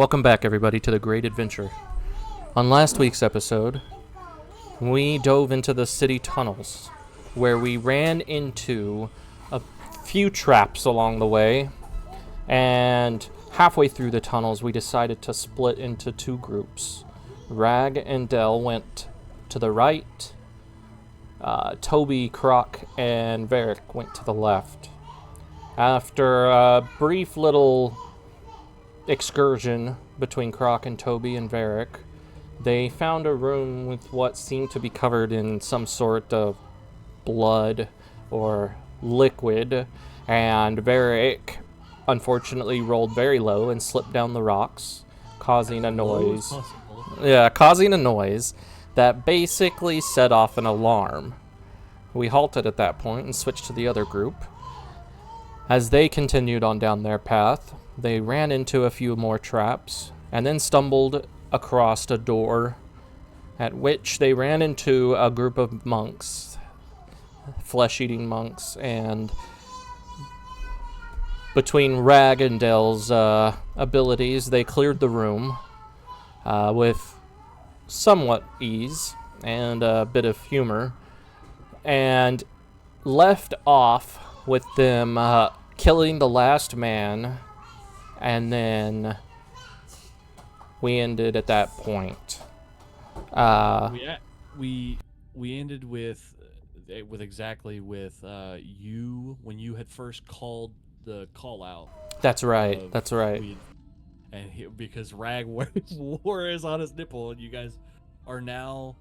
Welcome back, everybody, to the Great Adventure. On last week's episode, we dove into the city tunnels, where we ran into a few traps along the way, and halfway through the tunnels, we decided to split into two groups. Rag and Del went to the right, Toby, Croc, and Varric went to the left. After a brief little excursion between Croc and Toby and Varric, they found a room with what seemed to be covered in some sort of blood or liquid, and Varric unfortunately rolled very low and slipped down the rocks, causing a noise. Causing a noise that basically set off an alarm. We halted at that point and switched to the other group. As they continued on down their path, they ran into a few more traps, and then stumbled across a door, at which they ran into a group of monks, flesh-eating monks, and between Rag and Del's abilities, they cleared the room with somewhat ease and a bit of humor, and left off with them killing the last man. And then we ended at that point. We ended with you when you had first called the call out. That's right. Because Rag wore his on his nipple, and you guys are now.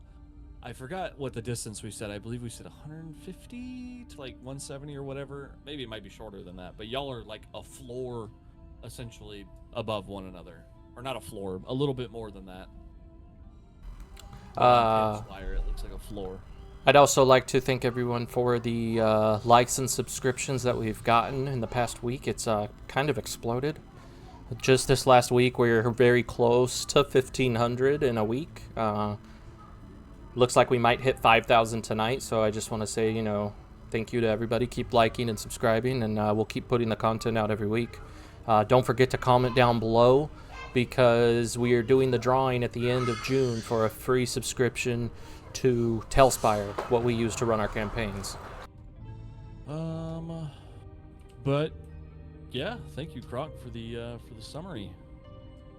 I forgot what the distance we said. I believe we said 150 to like 170 or whatever. Maybe it might be shorter than that. But y'all are like a floor, essentially above one another, or not a floor, a little bit more than that. It looks like a floor. I'd also like to thank everyone for the likes and subscriptions that we've gotten in the past week. It's kind of exploded. Just this last week, we're very close to 1,500 in a week. Looks like we might hit 5,000 tonight, so I just want to say, thank you to everybody. Keep liking and subscribing, and we'll keep putting the content out every week. Don't forget to comment down below, because we are doing the drawing at the end of June for a free subscription to Telspire, what we use to run our campaigns. But yeah, thank you, Croc, for the summary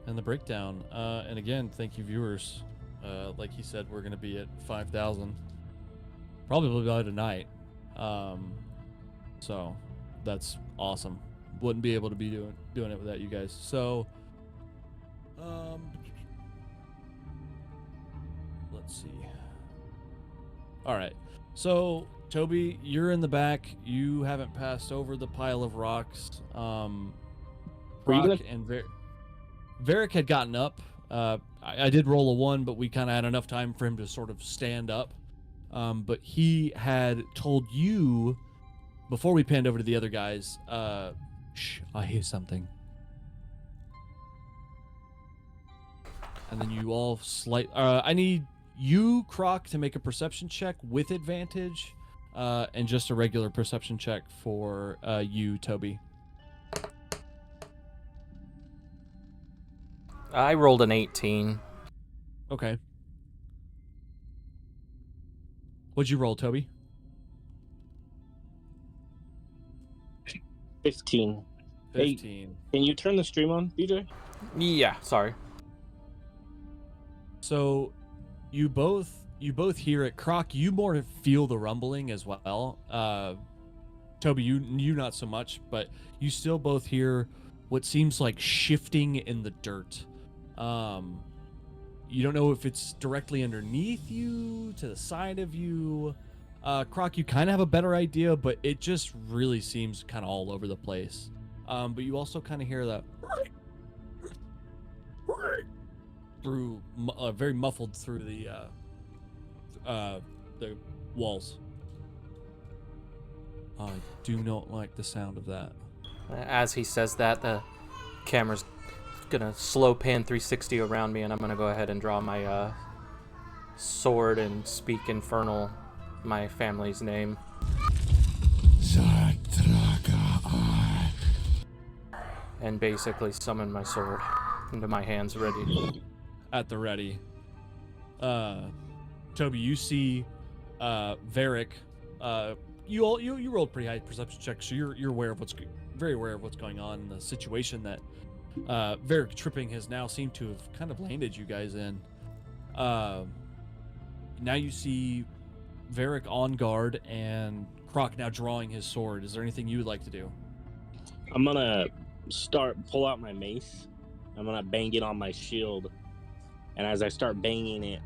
and the breakdown. And again, thank you, viewers. Like he said, we're gonna be at 5,000, probably by tonight. So that's awesome. Wouldn't be able to be doing it without you guys. So, let's see. All right. So, Toby, you're in the back. You haven't passed over the pile of rocks. Croc and Varric had gotten up. I did roll a 1, but we kind of had enough time for him to sort of stand up. But he had told you before we panned over to the other guys. Shh, I hear something. And then you all I need you, Croc, to make a perception check with advantage, and just a regular perception check for you, Toby. I rolled an 18. Okay. What'd you roll, Toby? 15. 15. Hey, can you turn the stream on, BJ? Yeah, sorry. So, you both hear it. Croc, you more feel the rumbling as well. Toby, you not so much, but you still both hear what seems like shifting in the dirt. You don't know if it's directly underneath you, to the side of you. Croc, you kind of have a better idea, but it just really seems kind of all over the place. But you also kind of hear that through very muffled through the walls. I do not like the sound of that. As he says that, the camera's gonna slow pan 360 around me, and I'm gonna go ahead and draw my sword and speak Infernal, my family's name. And basically summon my sword. into my hands ready. At the ready. Toby, you see Varric. You rolled pretty high perception check, so you're aware of very aware of what's going on in the situation that Varric tripping has now seemed to have kind of landed you guys in. Now you see Varric on guard and Croc now drawing his sword. Is there anything you would like to do? I'm gonna pull out my mace. I'm gonna bang it on my shield, and as I start banging it,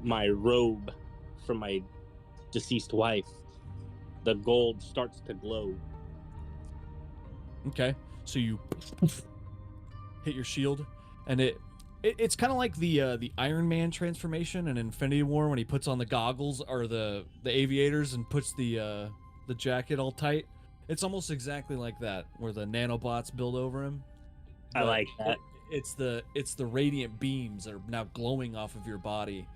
my robe from my deceased wife, the gold starts to glow. Okay, so you hit your shield, and it's kind of like the Iron Man transformation in Infinity War when he puts on the goggles or the aviators and puts the jacket all tight. It's almost exactly like that, where the nanobots build over him. I like that. It's the radiant beams that are now glowing off of your body,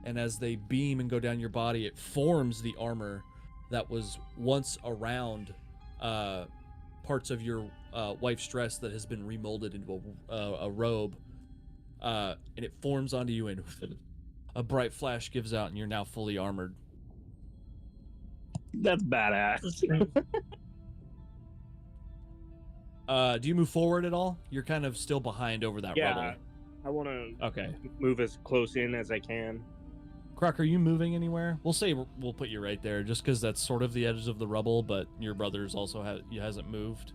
and as they beam and go down your body, it forms the armor that was once around parts of your wife's dress that has been remolded into a robe, and it forms onto you, and a bright flash gives out, and you're now fully armored. That's badass. Do you move forward at all? You're kind of still behind over that rubble. I want to Okay. move as close in as I can. Croc, are you moving anywhere? We'll say we'll put you right there, just because that's sort of the edge of the rubble, but your brother's also hasn't moved.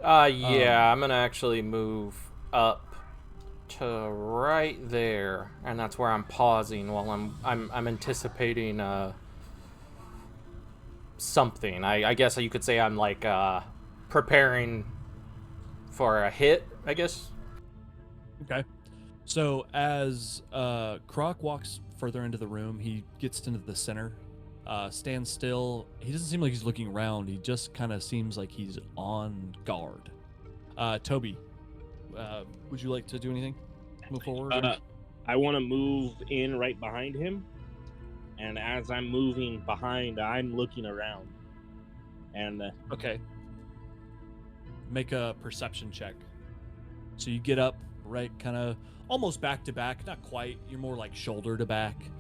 Yeah, I'm gonna actually move up to right there, and that's where I'm pausing while I'm anticipating something. I guess you could say I'm like preparing for a hit, I guess. Okay. So as Croc walks further into the room, he gets into the center, stands still. He doesn't seem like he's looking around. He just kind of seems like he's on guard. Toby, would you like to do anything? Move forward? I want to move in right behind him, and as I'm moving behind, I'm looking around. And Okay. Make a perception check. So you get up, right, kind of almost back to back, not quite. You're more like shoulder to back.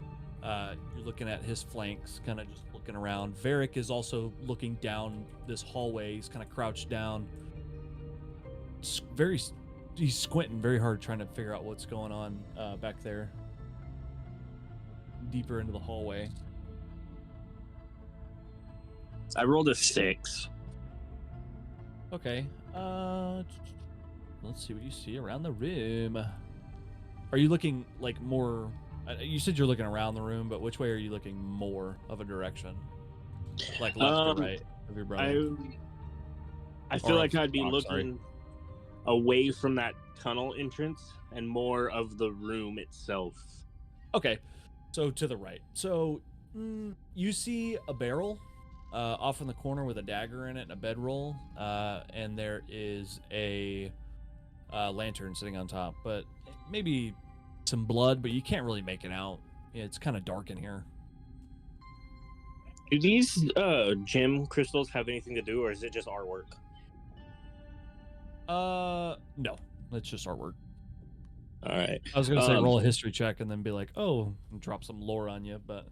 You're looking at his flanks, kind of just looking around. Varric is also looking down this hallway. He's kind of crouched down. He's squinting very hard, trying to figure out what's going on back there, deeper into the hallway. I rolled a 6. Okay. Let's see what you see around the room. Are you looking like more? You said you're looking around the room, but which way are you looking more of a direction? Like left or right of your brother? I feel like I'd be Croc, looking away from that tunnel entrance and more of the room itself. Okay, so to the right. So you see a barrel off in the corner with a dagger in it and a bedroll, and there is a lantern sitting on top, but maybe some blood, but you can't really make it out. It's kind of dark in here. Do these gem crystals have anything to do, or is it just artwork? No, it's just artwork. All right. I was gonna say roll a history check and then be like, oh, and drop some lore on you, but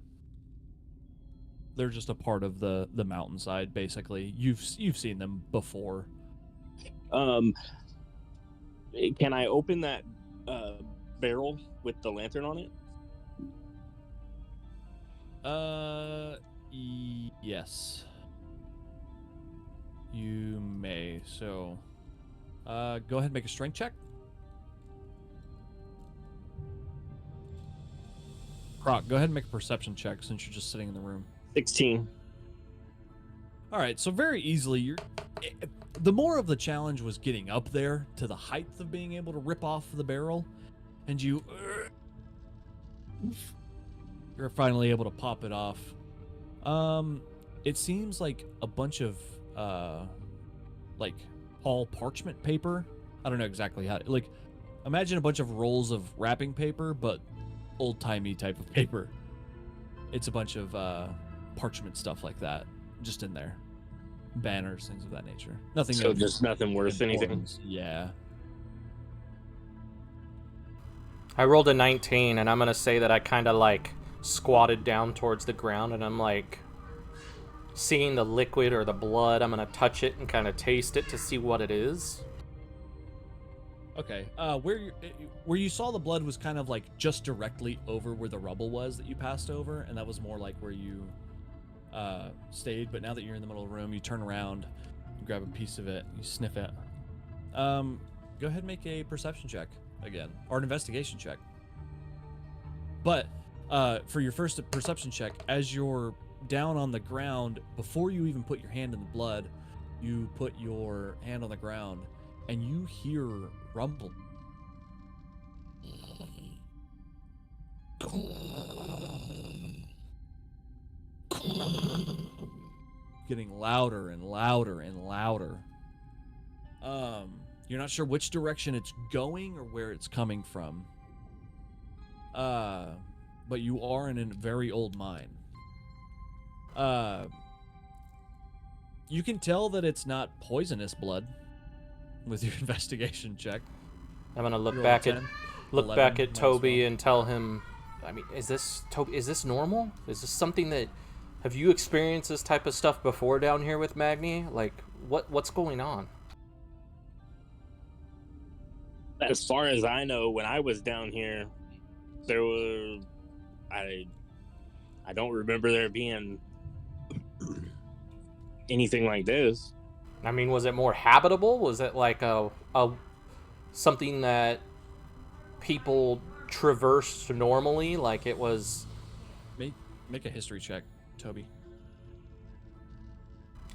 they're just a part of the mountainside. Basically, you've seen them before. Can I open that barrel with the lantern on it? Yes. You may. So, go ahead and make a strength check. Croc, go ahead and make a perception check since you're just sitting in the room. 16. All right, so very easily, the more of the challenge was getting up there to the height of being able to rip off the barrel, and you're finally able to pop it off. It seems like a bunch of like tall parchment paper. I don't know exactly how. Like, imagine a bunch of rolls of wrapping paper, but old-timey type of paper. It's a bunch of parchment stuff like that, just in there. Banners, things of that nature. Nothing. So just nothing worth anything. Yeah. I rolled a 19, and I'm gonna say that I kind of like squatted down towards the ground, and I'm like seeing the liquid or the blood. I'm gonna touch it and kind of taste it to see what it is. Okay. Where you saw the blood was kind of like just directly over where the rubble was that you passed over, and that was more like where you stayed. But now that you're in the middle of the room, you turn around, you grab a piece of it, you sniff it. Go ahead and make a perception check again, or an investigation check. But for your first perception check, as you're down on the ground, before you even put your hand in the blood, you put your hand on the ground, and you hear rumble. Getting louder and louder and louder. You're not sure which direction it's going or where it's coming from. But you are in a very old mine. You can tell that it's not poisonous blood with your investigation check. I'm gonna look Roll back a at 10, look 11 back at minus Toby 1. and tell him. I mean, is this normal? Is this something that have you experienced this type of stuff before down here with Magni? Like, what's going on? As far as I know, when I was down here, there were I don't remember there being anything like this. I mean, was it more habitable? Was it like a something that people traversed normally? Like it was. Make a history check, Toby.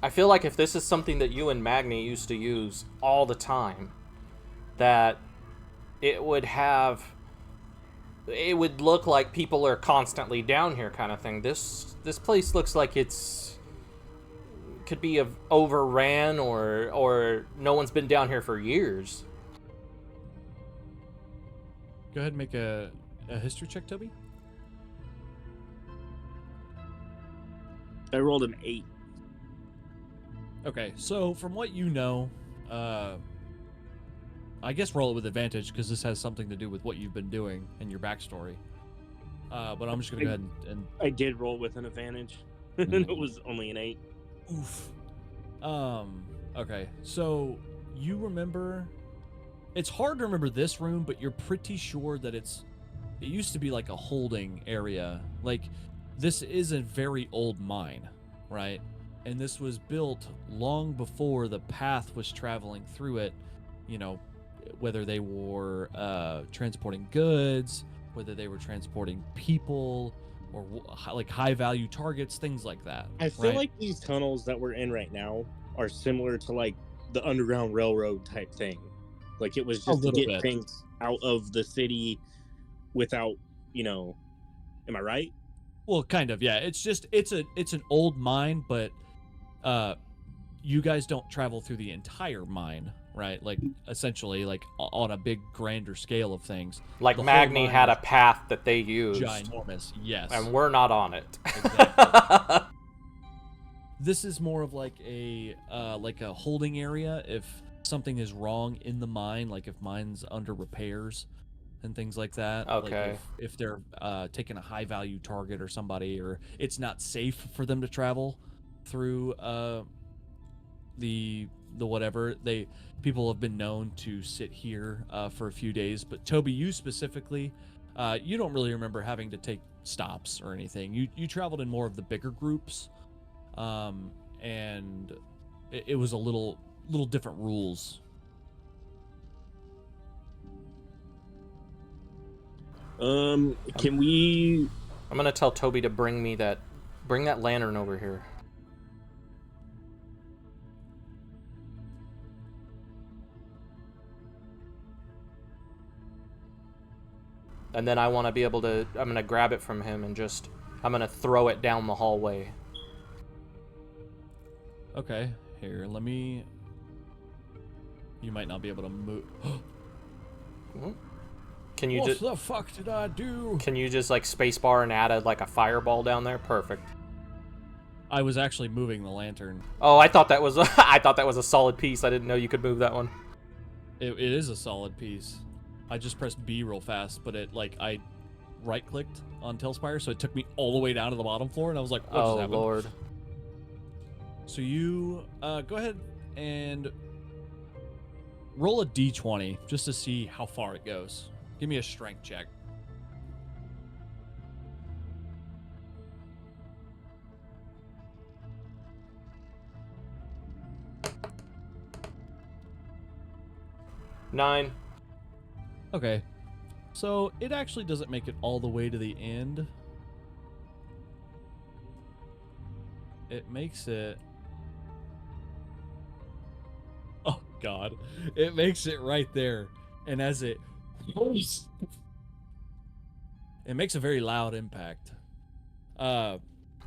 I feel like if this is something that you and Magni used to use all the time, that it would look like people are constantly down here kind of thing. This place looks like could be overran or no one's been down here for years. Go ahead and make a history check, Toby. I rolled an 8. Okay, so from what you know, I guess roll it with advantage because this has something to do with what you've been doing and your backstory. But I'm just gonna go ahead and I did roll with an advantage. And it was only an 8. oof. Okay, so you remember. It's hard to remember this room, but you're pretty sure that it used to be like a holding area. Like, this is a very old mine, right? And this was built long before the path was traveling through it, you know, whether they were transporting goods, whether they were transporting people, or like high-value targets, things like that. I feel right? like these tunnels that we're in right now are similar to like the Underground Railroad type thing. Like it was A just to little get bit. things out of the city without, am I right? Well, kind of, yeah. It's an old mine, but you guys don't travel through the entire mine, right? Like essentially, like on a big, grander scale of things. Like The whole Magni mine had a is path that they used, ginormous, yes. and we're not on it. Exactly. This is more of like a holding area if something is wrong in the mine, like if mine's under repairs and things like that. Okay. Like if they're taking a high value target or somebody, or it's not safe for them to travel through the whatever. People have been known to sit here for a few days, but Toby, you specifically, you don't really remember having to take stops or anything. You traveled in more of the bigger groups, and it was a little different rules. Can we? I'm gonna tell Toby to bring that lantern over here. And then I want to be able to. I'm gonna grab it from him and I'm gonna throw it down the hallway. Okay, here, let me. You might not be able to move. Can you What the fuck did I do? Can you just like spacebar and add a fireball down there? Perfect. I was actually moving the lantern. Oh, I thought that was a solid piece. I didn't know you could move that one. It is a solid piece. I just pressed B real fast, but it like I right-clicked on Tailspire, so it took me all the way down to the bottom floor, and I was like, what just happened? Lord. So you go ahead and roll a d20 just to see how far it goes. Give me a strength check. Nine. Okay. So it actually doesn't make it all the way to the end. It makes it... Oh, God. It makes it right there. And as it... It makes a very loud impact.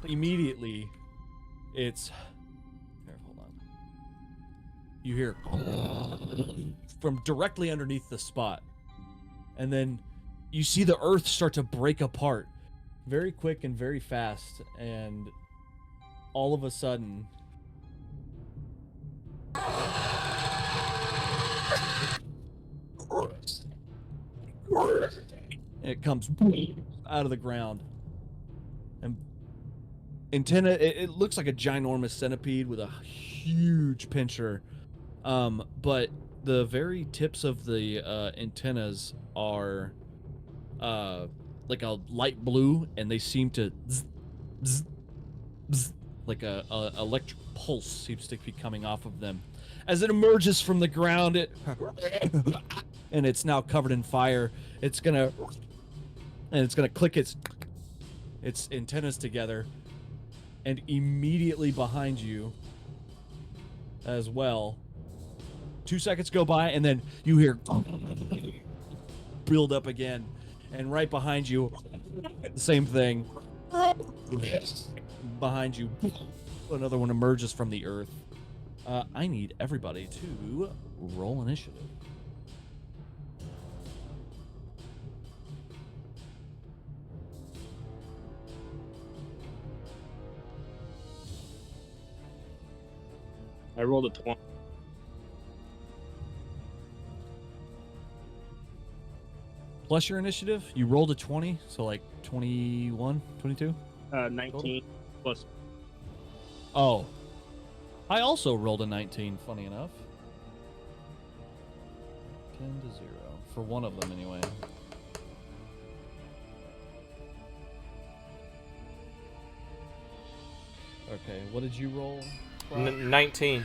Immediately, it's... Here, hold on. You hear... from directly underneath the spot. And then you see the earth start to break apart. Very quick and very fast. And all of a sudden... it comes out of the ground. And antenna, it looks like a ginormous centipede with a huge pincher. But the very tips of the antennas are like a light blue, and they seem to zzz, zzz, zzz, like a electric pulse seems to be coming off of them. As it emerges from the ground, and it's now covered in fire. It's gonna click its antennas together, and immediately behind you as well. 2 seconds go by, and then you hear build up again, and right behind you, the same thing. Behind you, another one emerges from the earth. I need everybody to roll initiative. I rolled a 20. Plus your initiative, you rolled a 20, so like 21, 22? 19 plus. Oh. I also rolled a 19, funny enough. 10 to 0. For one of them, anyway. Okay, what did you roll? 19.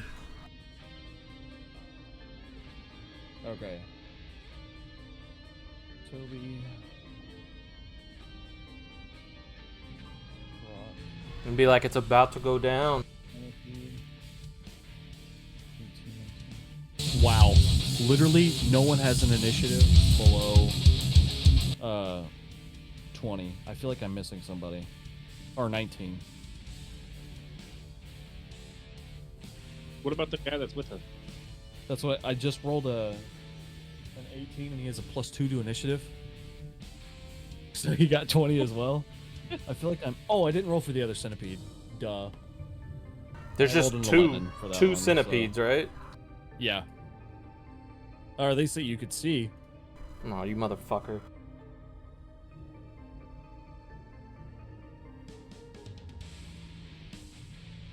Okay. Toby. Croc. And be like, it's about to go down. Wow. Literally, no one has an initiative below 20. I feel like I'm missing somebody. Or 19. What about the guy that's with us? That's what I just rolled an 18, and he has a +2 to initiative. So he got 20 as well. I feel like I'm... Oh, I didn't roll for the other centipede. Duh. There's I just rolled an two 11 for that two one, centipedes, so- right? Yeah. Or at least that you could see. No, you motherfucker.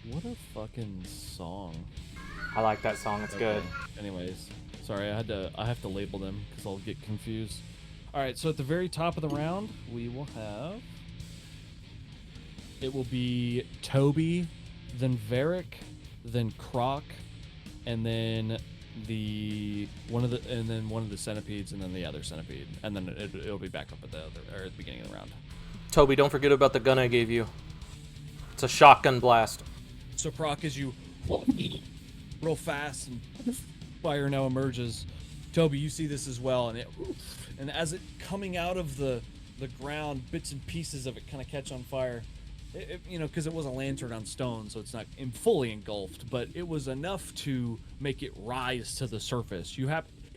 What a fucking song. I like that song. It's good. Anyways, sorry, I have to label them because I'll get confused. All right, so at the very top of the round, we will have. It will be Toby, then Varric, then Croc, and then one of the centipedes, and then the other centipede, and then it'll be back up at the beginning of the round. Toby, don't forget about the gun I gave you. It's a shotgun blast. So Croc, as you real fast and fire now emerges, Toby, you see this as well, and as it coming out of the ground, bits and pieces of it kind of catch on fire. Because it was a lantern on stone, so it's not fully engulfed, but it was enough to make it rise to the surface.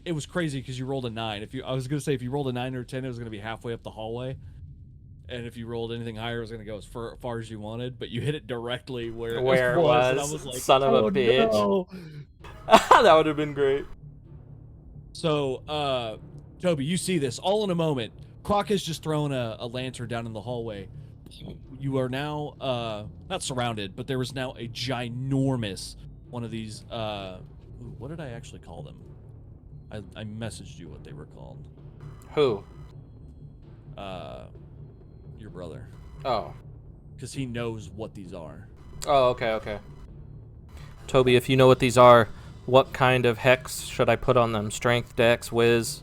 It was crazy because you rolled a 9. I was gonna say if you rolled a 9 or a 10, it was gonna be halfway up the hallway, and if you rolled anything higher, it was gonna go as far as you wanted. But you hit it directly where it was. And I was like, son of a bitch. No. That would have been great. So, Toby, you see this all in a moment. Croc has just thrown a lantern down in the hallway. You are now not surrounded, but there is now a ginormous one of these. What did I actually call them? I messaged you what they were called. Who? Your brother. Oh. Because he knows what these are. Oh, okay. Toby, if you know what these are, what kind of hex should I put on them? Strength, dex, whiz?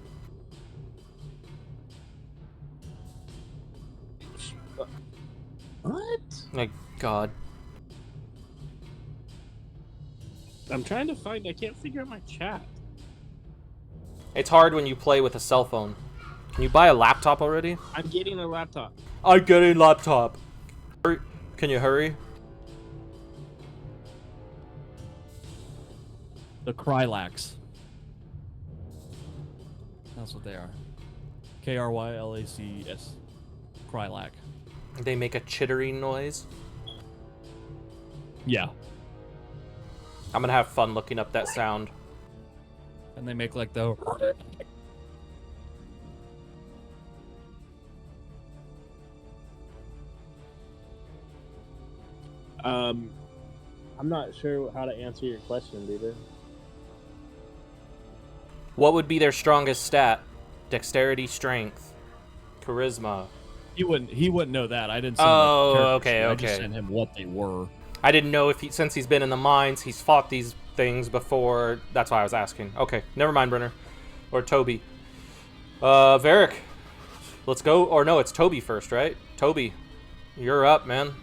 What? My God. I'm trying to find. I can't figure out my chat. It's hard when you play with a cell phone. Can you buy a laptop already? I'm getting a laptop. I'm getting a laptop. Hurry. Can you hurry? The Krylax. That's what they are. Krylacs. Krylac. They make a chittering noise. Yeah. I'm gonna have fun looking up that sound. And they make like the... I'm not sure how to answer your question, dude. What would be their strongest stat? Dexterity, strength, charisma. He wouldn't know that. I didn't send him Oh, the okay, character sheet. I okay. just sent him what they were. I didn't know if since he's been in the mines, he's fought these things before. That's why I was asking. Okay, never mind, Brenner. Or Toby. Varric. Let's go. Or no, it's Toby first, right? Toby, you're up, man.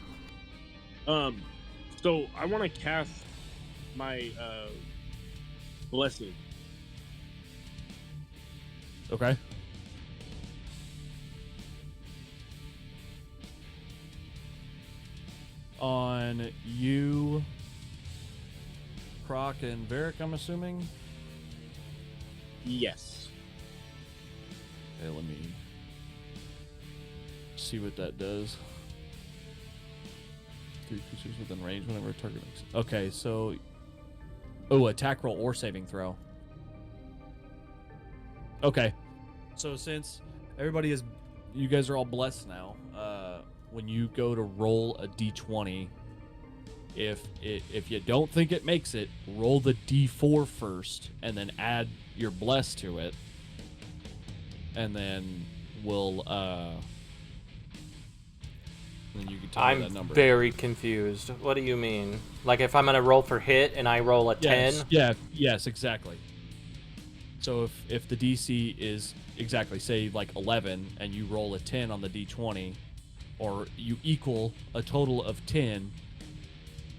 So I want to cast my blessing. Okay. On you, Croc, and Varric, I'm assuming? Yes. Okay, let me see what that does. 3 creatures within range whenever a target makes... Okay, so... Oh, attack roll or saving throw. Okay. So since everybody is... You guys are all blessed now. When you go to roll a d20, if you don't think it makes it, roll the d4 first, and then add your bless to it. And then we'll... then you can tell me that I'm number. very confused. What do you mean? Like if I'm gonna roll for hit and I roll a 10? Yes, exactly. So if the DC is exactly, say, like 11, and you roll a 10 on the d20, or you equal a total of 10,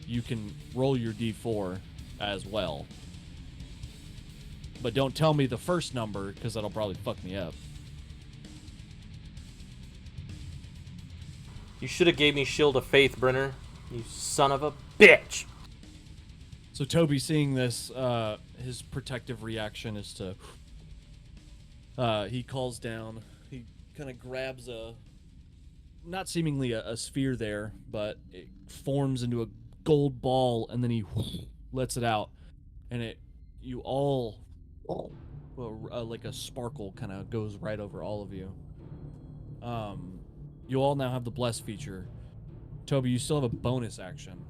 you can roll your d4 as well. But don't tell me the first number, because that'll probably fuck me up. You should have gave me Shield of Faith, Brenner. You son of a bitch. So Toby, seeing this, his protective reaction is to... he calls down. He kind of grabs not seemingly a sphere there, but it forms into a gold ball, and then he lets it out, and you all, like a sparkle kind of goes right over all of you. You all now have the bless feature. Toby, you still have a bonus action.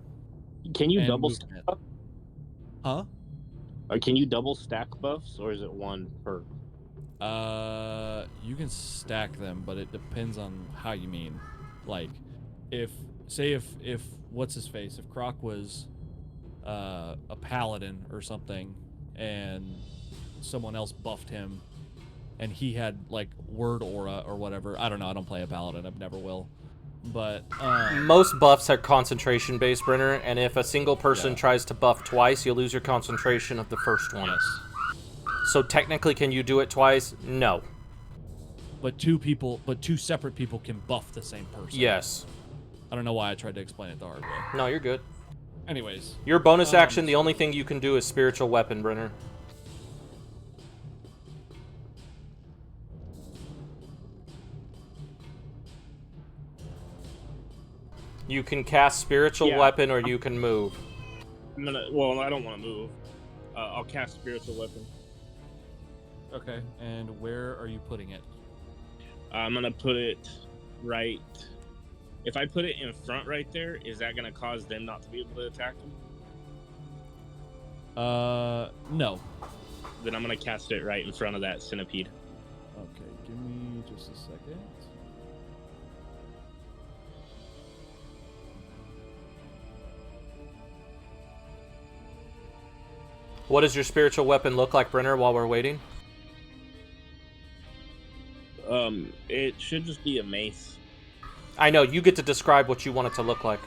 Can you and double movement. stack? Huh? Can you double stack buffs, or is it one per? You can stack them, but it depends on how you mean. Like, if what's his face? If Croc was a paladin or something, and someone else buffed him, and he had like word aura or whatever. I don't know. I don't play a paladin. I never will. But most buffs are concentration based, Brenner, and if a single person tries to buff twice, you'll lose your concentration of the first one. Yes. So technically, can you do it twice? No. But two separate people can buff the same person. Yes. I don't know why I tried to explain it the hard way. No, you're good. Anyways. Your bonus action, the only thing you can do is spiritual weapon, Brenner. You can cast spiritual weapon, or you can move. Well, I don't want to move. I'll cast spiritual weapon. Okay, and where are you putting it? I'm gonna put it right. If I put it in front right there, is that gonna cause them not to be able to attack them? No. Then I'm gonna cast it right in front of that centipede. Okay, give me just a second. What does your spiritual weapon look like, Brenner, while we're waiting? It should just be a mace. I know, you get to describe what you want it to look like.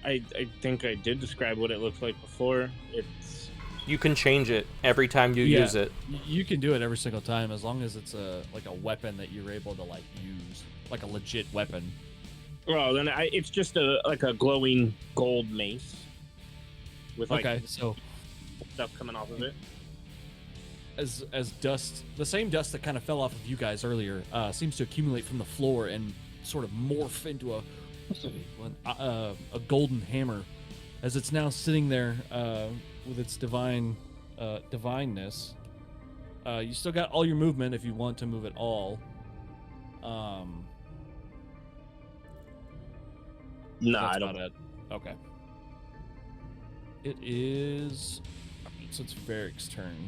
I think I did describe what it looked like before. It's You can change it every time you use it. You can do it every single time as long as it's a weapon that you're able to use, like a legit weapon. well, then it's just a glowing gold mace with So stuff coming off of it. as dust, the same dust that kind of fell off of you guys earlier, seems to accumulate from the floor and sort of morph into a golden hammer, as it's now sitting there with its divineness. You still got all your movement if you want to move at all. No, That's I don't. about it. Okay. It is. So it's Varric's turn.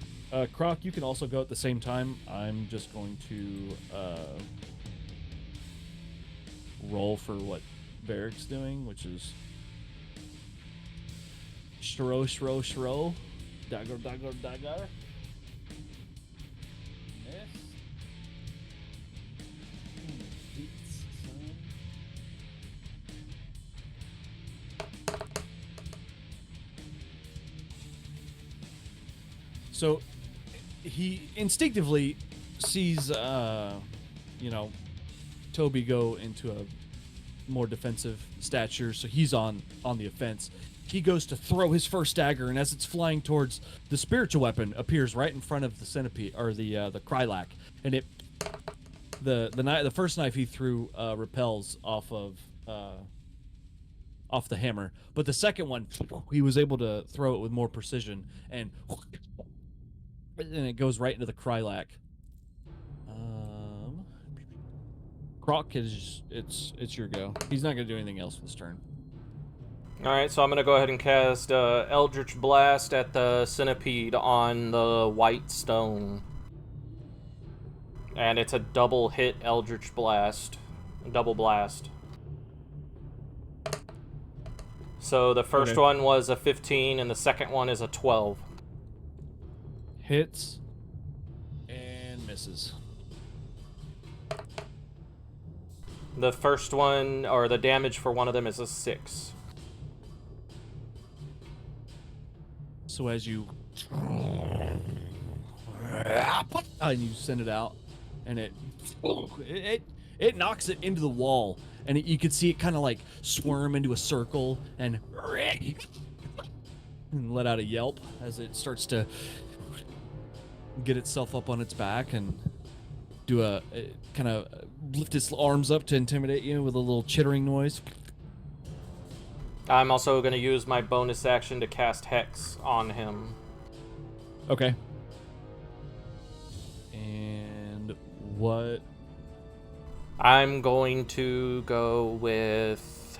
Croc, you can also go at the same time. I'm just going to roll for what Varric's doing, which is Shro. Dagger. Miss. Beats, son. So he instinctively sees, Toby go into a more defensive stature, so he's on the offense. He goes to throw his first dagger, and as it's flying towards, the spiritual weapon appears right in front of the centipede, or the Krylak, and the first knife he threw repels off the hammer, but the second one he was able to throw it with more precision, and it goes right into the Krylak. Croc it's your go. He's not gonna do anything else this turn. Alright, so I'm going to go ahead and cast Eldritch Blast at the centipede on the white stone. And it's a double hit Eldritch Blast. Double blast. So the first one was a 15 and the second one is a 12. Hits and misses. The first one, or the damage for one of them, is a 6. So as you and you send it out, and it knocks it into the wall, and you can see it kind of like squirm into a circle and let out a yelp as it starts to get itself up on its back and do a kind of lift its arms up to intimidate you with a little chittering noise. I'm also going to use my bonus action to cast Hex on him. Okay. And what? I'm going to go with...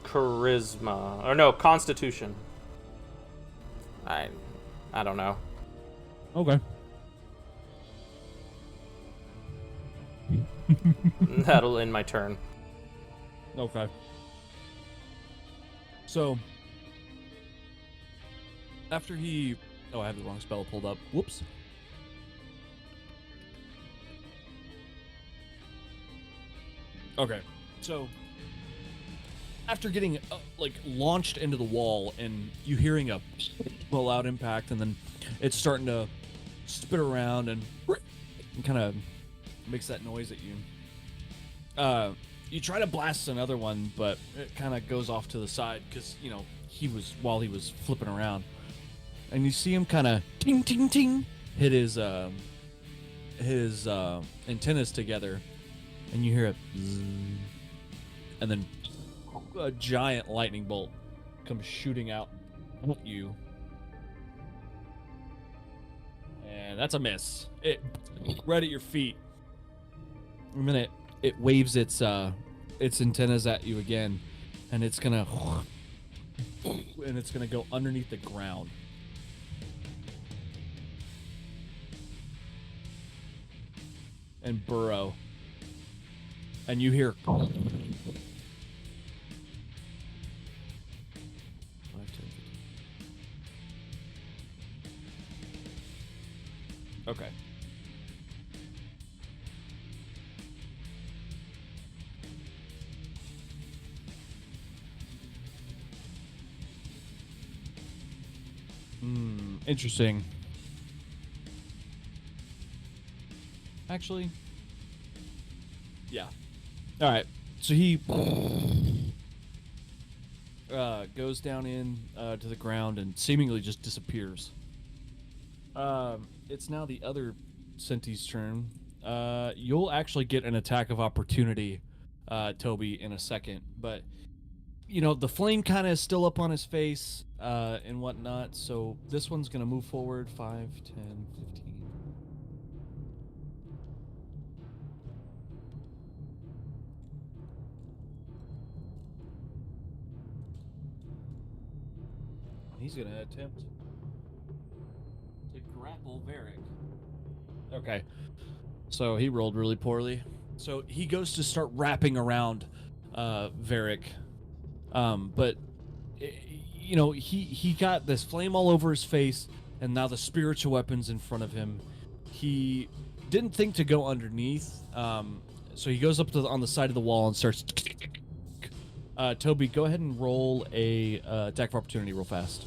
Charisma. Or no, Constitution. I don't know. Okay. That'll end my turn. Okay. So, after he... Oh, I have the wrong spell pulled up. Whoops. Okay. So, after getting, launched into the wall and you hearing a loud impact, and then it's starting to spin around and kind of makes that noise at you. You try to blast another one, but it kind of goes off to the side because, while he was flipping around. And you see him kind of ting, ting, ting, hit his antennas together, and you hear it zzz, and then a giant lightning bolt comes shooting out at you. And that's a miss. It right at your feet. And then it waves its antennas at you again, and it's gonna go underneath the ground. And burrow. And you hear 5, 10, 15. Okay. Interesting. Actually, yeah. All right. So he goes down in to the ground and seemingly just disappears. It's now the other Centi's turn. You'll actually get an attack of opportunity, Toby, in a second. But, you know, the flame kind of is still up on his face and whatnot. So this one's going to move forward 5, 10, 15. He's going to attempt to grapple Varric. Okay. So he rolled really poorly. So he goes to start wrapping around Varric. But, you know, he got this flame all over his face, and now the spiritual weapon's in front of him. He didn't think to go underneath, so he goes up to on the side of the wall and starts... Toby, go ahead and roll a attack of opportunity real fast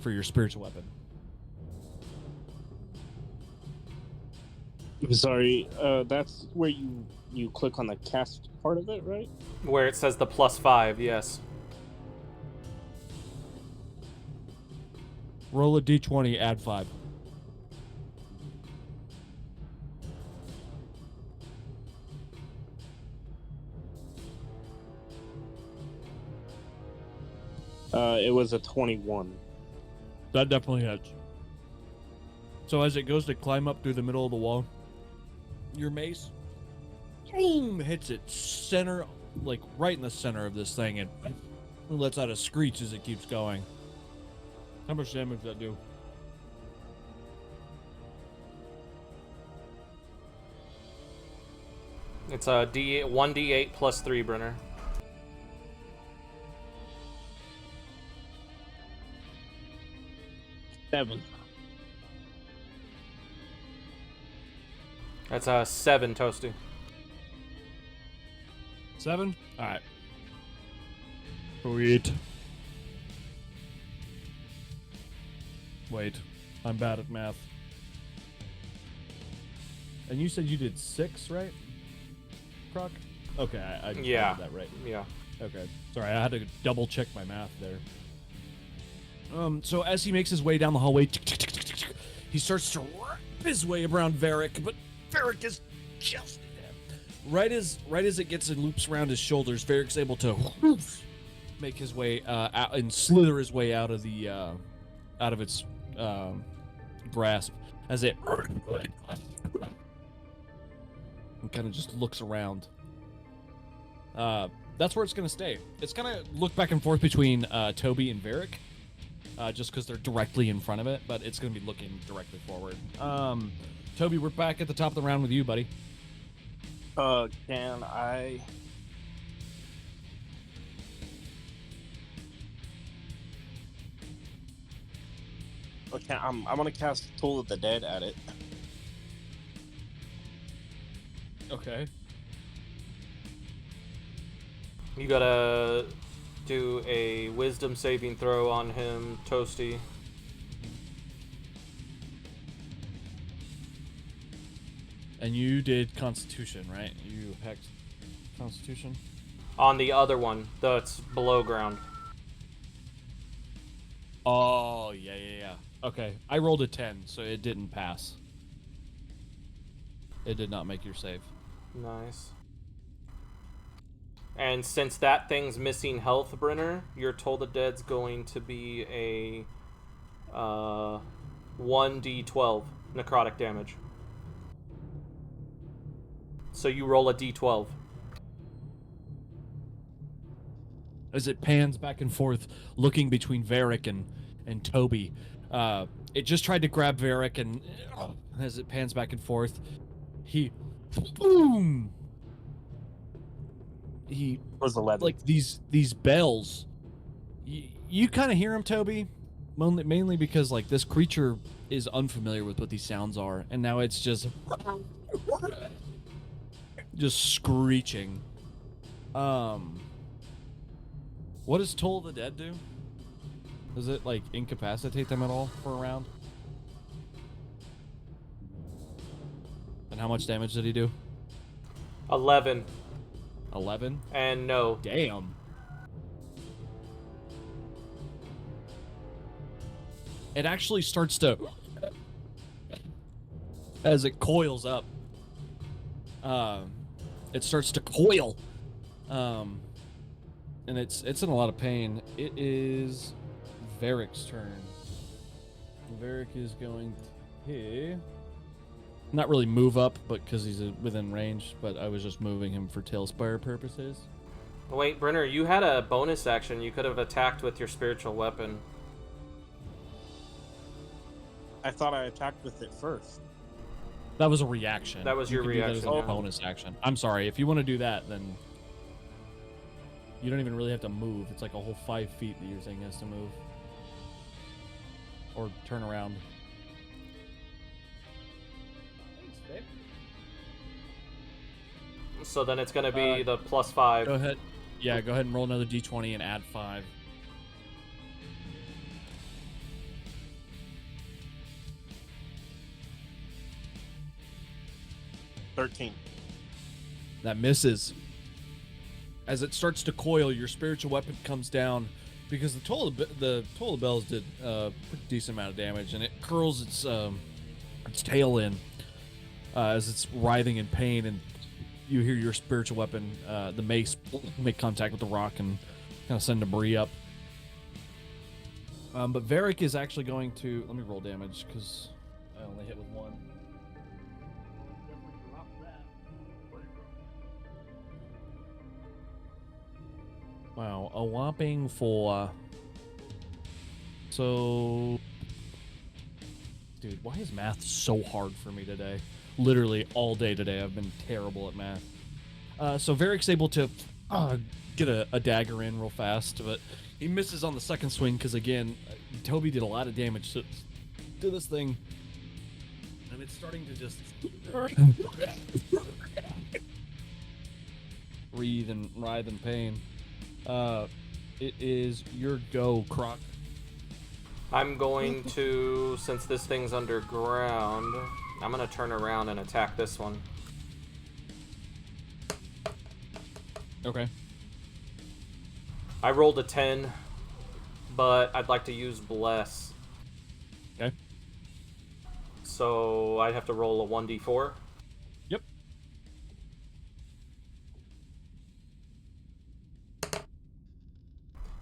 for your spiritual weapon. I'm sorry, that's where you click on the cast part of it, right? Where it says the +5, yes. Roll a d20, add 5. It was a 21. That definitely hits. So as it goes to climb up through the middle of the wall, your mace boom, hits it center, like right in the center of this thing, and lets out a screech as it keeps going. How much damage does that do? It's a 1d8 plus 3, Brenner. Seven. That's a 7, Toasty. 7? Alright. Sweet. Wait, I'm bad at math. And you said you did 6, right, Croc? Okay, I did that right. Yeah. Okay, sorry, I had to double check my math there. So as he makes his way down the hallway, he starts to wrap his way around Varric, but Varric is just right as it gets and loops around his shoulders. Varric's able to make his way out and slither his way out of the out of its grasp as it and kind of just looks around. That's where it's gonna stay. It's gonna look back and forth between Toby and Varric. Just because they're directly in front of it, but it's going to be looking directly forward. Toby, we're back at the top of the round with you, buddy. Can I... Okay, I'm going to cast Toll of the Dead at it. Okay. You gotta do a wisdom saving throw on him, Toasty. And you did Constitution, right? You hacked Constitution? On the other one, that's below ground. Oh, yeah. Okay, I rolled a 10, so it didn't pass. It did not make your save. Nice. And since that thing's missing health, Brenner, your Toll the Dead's going to be a 1d12 necrotic damage. So you roll a d12. As it pans back and forth, looking between Varric and Toby, it just tried to grab Varric, and as it pans back and forth, boom! He was 11. like these bells. You kind of hear them, Toby, mainly because like this creature is unfamiliar with what these sounds are, and now it's just screeching. What does Toll the Dead do? Does it like incapacitate them at all for a round? And how much damage did he do? 11. 11? And no. Damn. It actually starts to, as it coils up, it starts to coil, and it's in a lot of pain. It is Varric's turn. Varric is going to not really move up, but because he's within range, but I was just moving him for Tailspire purposes. Wait, Brenner, you had a bonus action. You could have attacked with your spiritual weapon. I thought I attacked with it first. That was a reaction. That was your can do that reaction, as a yeah. bonus action. I'm sorry. If you want to do that, then you don't even really have to move. It's like a whole 5 feet that your thing has to move. Or turn around. So then it's going to be the +5. Go ahead. Yeah, go ahead and roll another d20 and add 5. $13. That misses. As it starts to coil, your spiritual weapon comes down because the toll of bells did a pretty decent amount of damage, and it curls its tail in as it's writhing in pain, and you hear your spiritual weapon, the mace, make contact with the rock and kind of send debris up. But Varric is actually going to... Let me roll damage, because I only hit with 1. Wow, a whopping 4. So... Dude, why is math so hard for me today? Literally all day today I've been terrible at math. So Varric's able to get a dagger in real fast, but he misses on the second swing because, again, Toby did a lot of damage to this thing. And it's starting to just breathe and writhe in pain. It is your go, Croc. I'm going to, since this thing's underground, I'm going to turn around and attack this one. Okay. I rolled a 10, but I'd like to use Bless. Okay. So I'd have to roll a 1d4. Yep.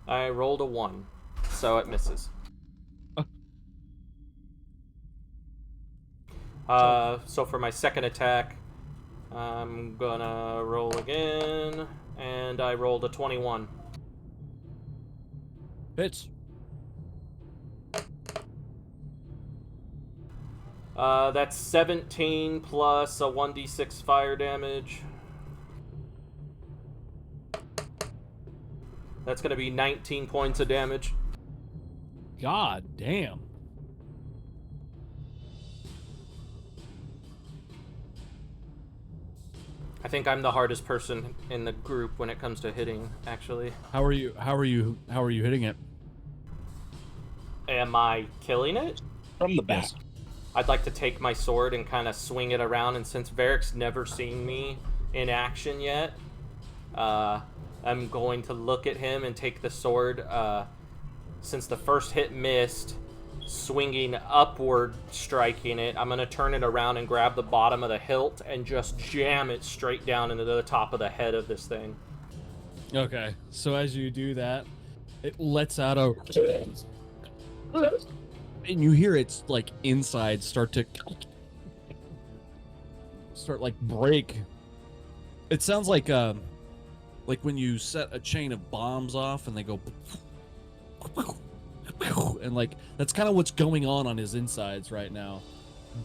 I rolled a 1, so it misses. So for my second attack, I'm gonna roll again, and I rolled a 21. Hits. That's 17 plus a 1d6 fire damage. That's gonna be 19 points of damage. God damn. I think I'm the hardest person in the group when it comes to hitting, actually. How are you hitting it? Am I killing it? From the back. Yes. I'd like to take my sword and kind of swing it around, and since Varric's never seen me in action yet, I'm going to look at him and take the sword, since the first hit missed, swinging upward, striking it. I'm going to turn it around and grab the bottom of the hilt and just jam it straight down into the top of the head of this thing. Okay, so as you do that, it lets out a, and you hear its like inside start like break. It sounds like when you set a chain of bombs off and they go, and like that's kind of what's going on his insides right now.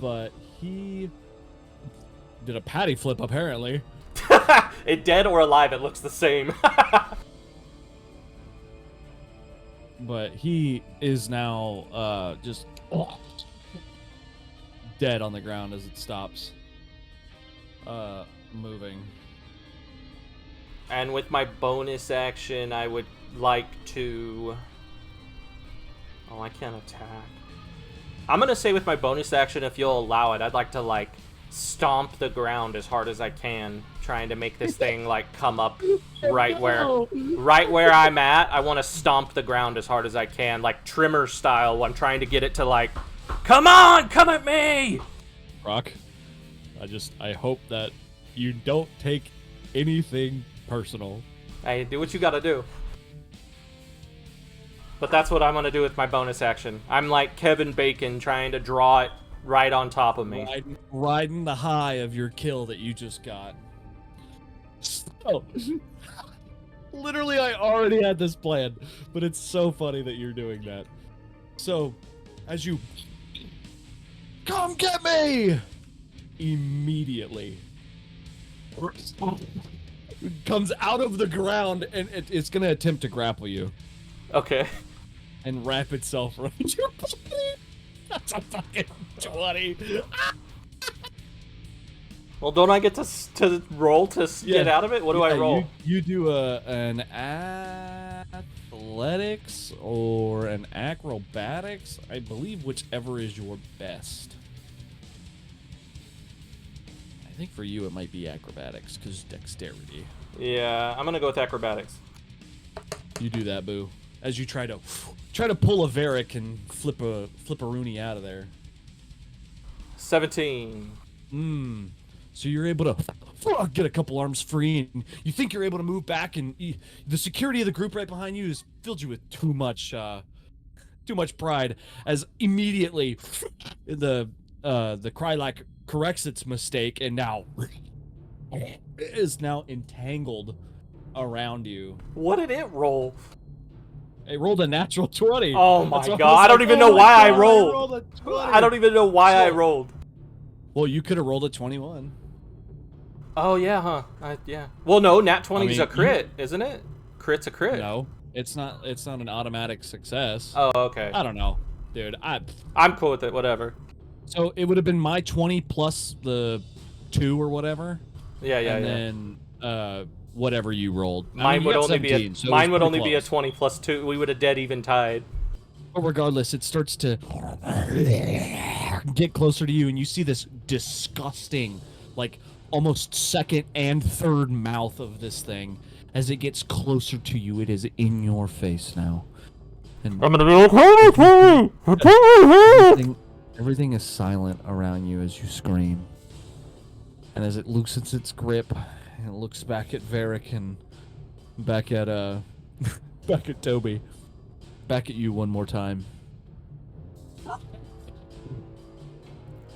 But he did a patty flip apparently. It dead or alive, it looks the same. But he is now just dead on the ground as it stops moving. And with my bonus action, I would like to... Oh, I can't attack. I'm going to say with my bonus action, if you'll allow it, I'd like to, like, stomp the ground as hard as I can, trying to make this thing, like, come up right where I'm at. I want to stomp the ground as hard as I can, like Trimmer style. I'm trying to get it to, like, come on, come at me! Croc, I hope that you don't take anything personal. Hey, do what you gotta do. But that's what I'm gonna do with my bonus action. I'm like Kevin Bacon trying to draw it right on top of me. Riding the high of your kill that you just got. So, literally, I already had this plan, but it's so funny that you're doing that. So, as you come get me, immediately comes out of the ground and it's gonna attempt to grapple you. Okay. And wrap itself around your body. That's a fucking 20. Well, don't I get to roll to get out of it? What do I roll? You do an athletics or an acrobatics, I believe, whichever is your best. I think for you it might be acrobatics because dexterity. Yeah, I'm gonna go with acrobatics. You do that, Boo. As you try to pull a Varric and flip a Rooney out of there. 17. So you're able to get a couple arms free, and you think you're able to move back, and the security of the group right behind you has filled you with too much pride. As immediately the Krylak corrects its mistake, and now is now entangled around you. What did it roll? It rolled a natural 20. Oh my god! I don't even know why I rolled. I don't even know why I rolled. Well, you could have rolled a 21. Oh yeah, huh? Yeah. Well, no, nat 20's a crit, isn't it? Crit's a crit. No, it's not. It's not an automatic success. Oh, okay. I don't know, dude. I'm cool with it. Whatever. So it would have been my 20 plus the 2 or whatever. Yeah. And then whatever you rolled. Mine would only 17, be so mine would only close. be a 20 plus 2. We would have dead even tied. But regardless, it starts to get closer to you, and you see this disgusting, like almost second and third mouth of this thing. As it gets closer to you, it is in your face now. And I'm gonna be like, everything is silent around you as you scream. And as it loosens its grip, and it looks back at Varric and back at back at Toby, back at you one more time.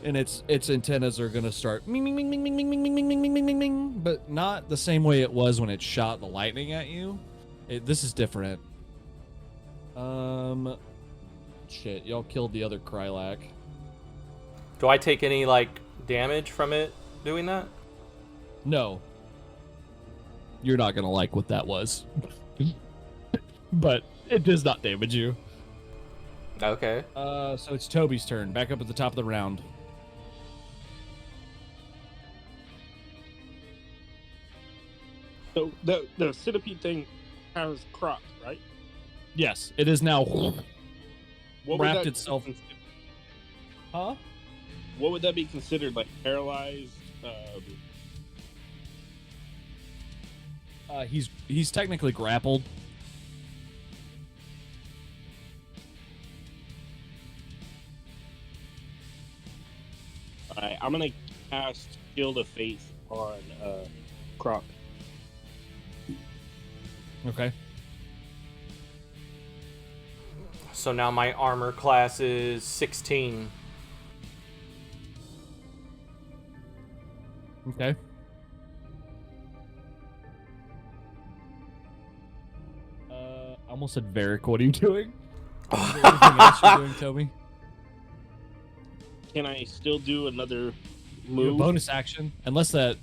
And its antennas are gonna start ming ming ming ming ming ming ming ming ming ming ming ming ming, but not the same way it was when it shot the lightning at you. This is different. Shit, y'all killed the other Krylak. Do I take any like damage from it doing that? No. You're not gonna like what that was. But it does not damage you. Okay. So it's Toby's turn. Back up at the top of the round. So the centipede thing has Croc, right? Yes, it is now What would wrapped that be itself. Huh? What would that be considered? Like paralyzed? He's technically grappled. Alright, I'm gonna cast Shield of Faith on Croc. Okay. So now my armor class is 16. Okay. I almost said Varric. What are you doing? Is there anything else you're doing, Toby? Can I still do another You have move? bonus action, unless that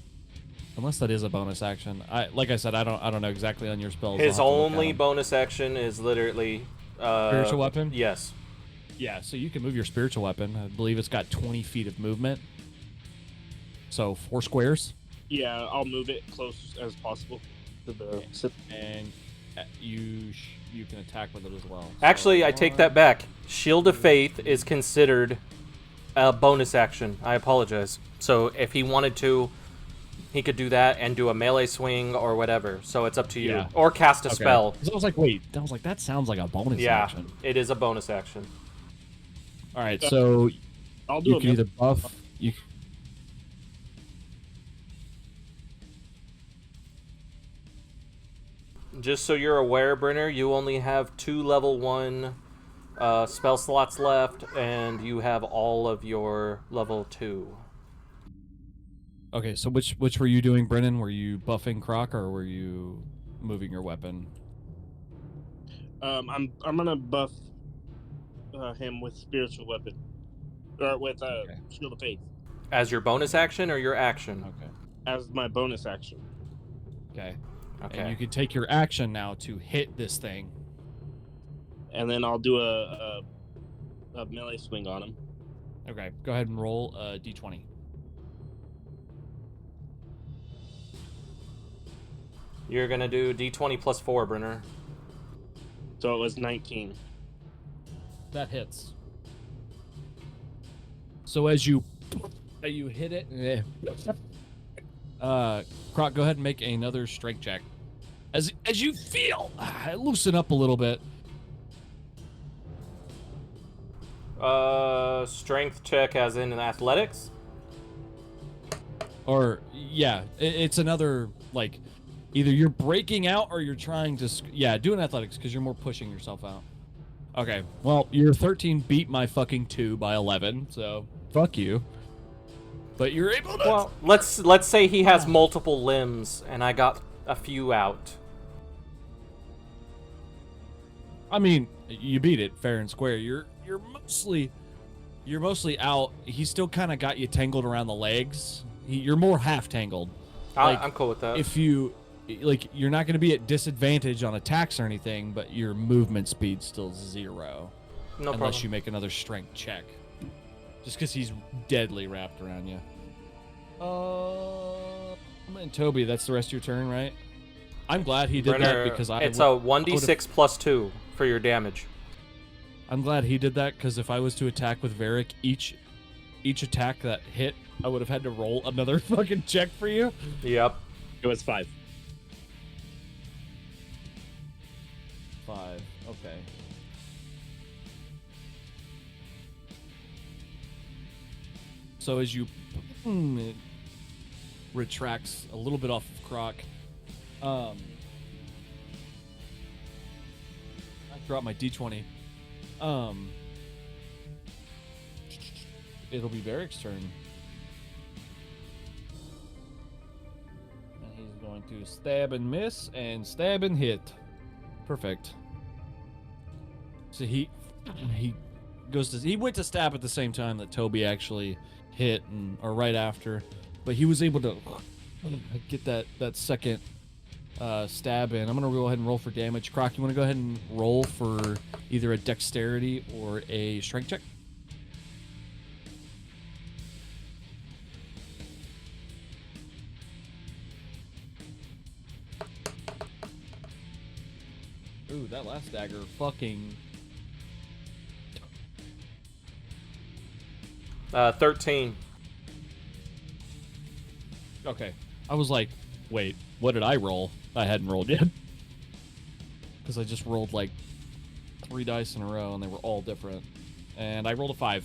is a bonus action. Like I said, I don't know exactly on your spells. His I'll have to look at only them. bonus action is literally Spiritual weapon? Yes. Yeah, so you can move your spiritual weapon. I believe it's got 20 feet of movement. So 4 squares. Yeah, I'll move it close as possible to the. And you can attack with it as well. Actually, So I take that back. Shield of Faith is considered a bonus action. I apologize. So if he wanted to, he could do that and do a melee swing or whatever. So it's up to you. Yeah. Or cast a Okay. spell. 'Cause I was like, wait. I was like, that sounds like a bonus action. It is a bonus action. All right, so I'll do you a can either buff. Just so you're aware, Brenner, you only have 2 level 1 spell slots left, and you have all of your level 2. Okay, so which were you doing, Brennan? Were you buffing Croc or were you moving your weapon? I'm gonna buff him with spiritual weapon, or with Okay. shield of faith As your bonus action or your action? Okay. as my bonus action. Okay. Okay. And you can take your action now to hit this thing. And then I'll do a melee swing on him. Okay, go ahead and roll a d20. You're going to do d20 plus 4, Brenner. So it was 19. That hits. So as you hit it, Croc, go ahead and make another strength check. As you feel, loosen up a little bit. Strength check as in athletics? Or yeah, it's another like either you're breaking out or you're trying to do an athletics because you're more pushing yourself out. Okay, well your 13 beat my fucking 2 by 11, so fuck you. But you're able to. Well, let's say he has multiple limbs and I got a few out. I mean, you beat it fair and square. You're mostly out. He's still kind of got you tangled around the legs. You're more half tangled. I'm cool with that. If you you're not going to be at disadvantage on attacks or anything, but your movement speed's still 0. No unless problem. you make another strength check. Just because he's deadly wrapped around you. And Toby, that's the rest of your turn, right? I'm glad he did Brenner, that because it's a 1d6 plus 2 for your damage. I'm glad he did that because if I was to attack with Varric, each attack that hit, I would have had to roll another fucking check for you. Yep. It was 5. 5. Okay. So as you it retracts a little bit off of Croc, I dropped my d20. It'll be Varric's turn. And he's going to stab and miss and stab and hit. Perfect. So he went to stab at the same time that Toby actually hit or right after, but he was able to get that second stab in. I'm gonna go ahead and roll for damage. Croc, you want to go ahead and roll for either a dexterity or a strength check? Ooh, that last dagger fucking 13. Okay. I was like, wait, what did I roll? I hadn't rolled yet. Because I just rolled like 3 dice in a row and they were all different. And I rolled a 5.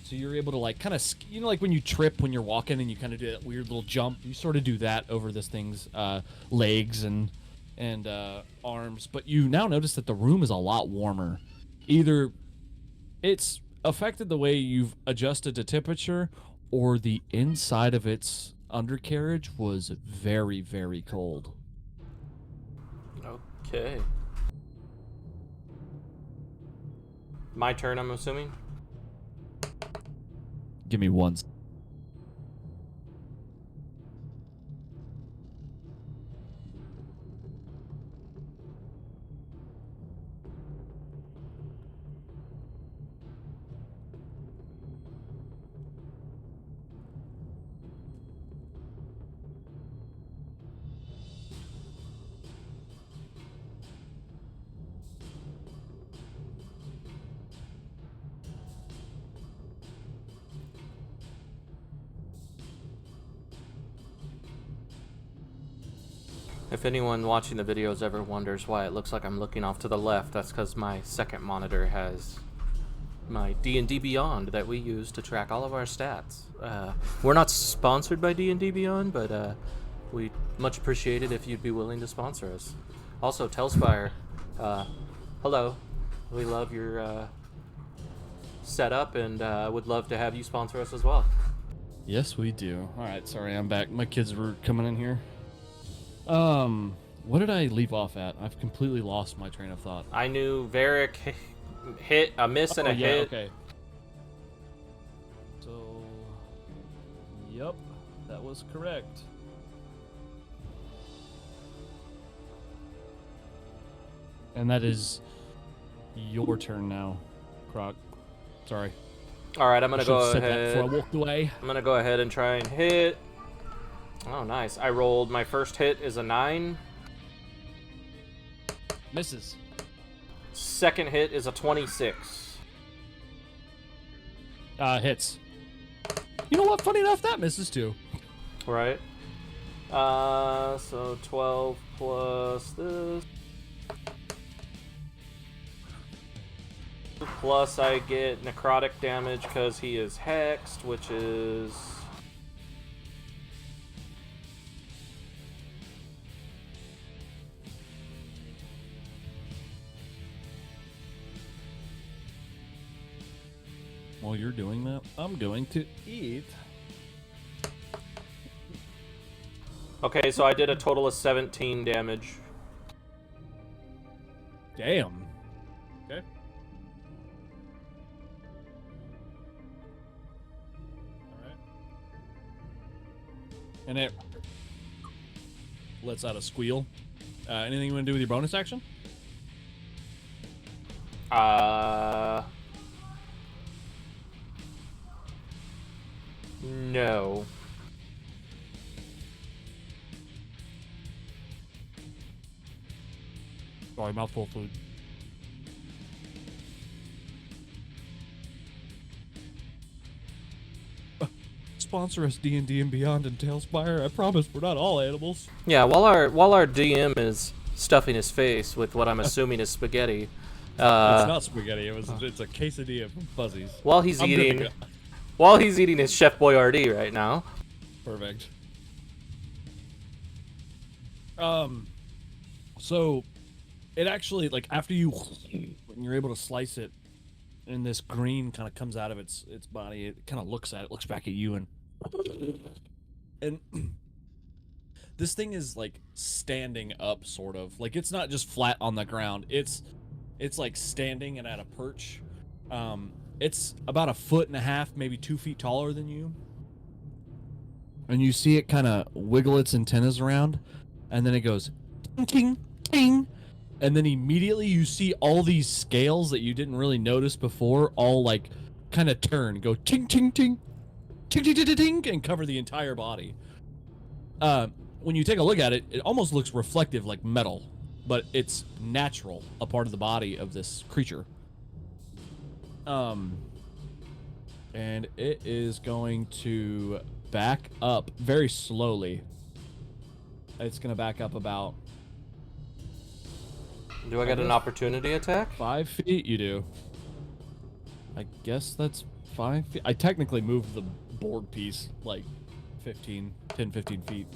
So you're able to like kind of, like when you trip when you're walking and you kind of do that weird little jump. You sort of do that over this thing's legs and and arms, but you now notice that the room is a lot warmer. Either it's affected the way you've adjusted to temperature, or the inside of its undercarriage was very, very cold. Okay. My turn, I'm assuming? Give me one. If anyone watching the videos ever wonders why it looks like I'm looking off to the left, that's because my second monitor has my D&D Beyond that we use to track all of our stats. We're not sponsored by D&D Beyond, but we'd much appreciate it if you'd be willing to sponsor us. Also, Telspire, hello. We love your setup, and would love to have you sponsor us as well. Yes, we do. All right, sorry, I'm back. My kids were coming in here. What did I leave off at? I've completely lost my train of thought. I knew Varric hit a miss and a hit. Okay. So, yep, that was correct. And that is your turn now, Croc. Sorry. All right, I'm gonna go Said that ahead. before I walked away. I'm gonna go ahead and try and hit. Oh, nice. I rolled my first hit is a 9. Misses. Second hit is a 26. Hits. You know what? Funny enough, that misses too. Right. So 12 plus this. Plus I get necrotic damage because he is hexed, which is... While you're doing that, I'm going to eat. Okay, so I did a total of 17 damage. Damn. Okay. Alright. And it lets out a squeal. Anything you want to do with your bonus action? No. Sorry, mouthful of food. Sponsor us, D&D and Beyond and Tailspire. I promise we're not all animals. Yeah, while our DM is stuffing his face with what I'm assuming is spaghetti, It's not spaghetti. It's a quesadilla from Fuzzies. while he's eating his Chef Boyardee right now. Perfect. So it actually, like, after when you're able to slice it, and this green kind of comes out of its body, it kind of looks back at you, and this thing is like standing up, sort of. Like, it's not just flat on the ground. It's like standing and at a perch. It's about 1.5 feet, maybe 2 feet taller than you. And you see it kind of wiggle its antennas around, and then it goes ting, ting, ting. And then immediately you see all these scales that you didn't really notice before all like kind of turn, go ting, ting, ting, ting, ting, ting, ting, ting, and cover the entire body. When you take a look at it, it almost looks reflective like metal, but it's natural, a part of the body of this creature. And it is going to back up very slowly. It's going to back up about... Do I get an opportunity attack? 5 feet? You do. I guess that's 5 feet. I technically moved the board piece like 10, 15 feet.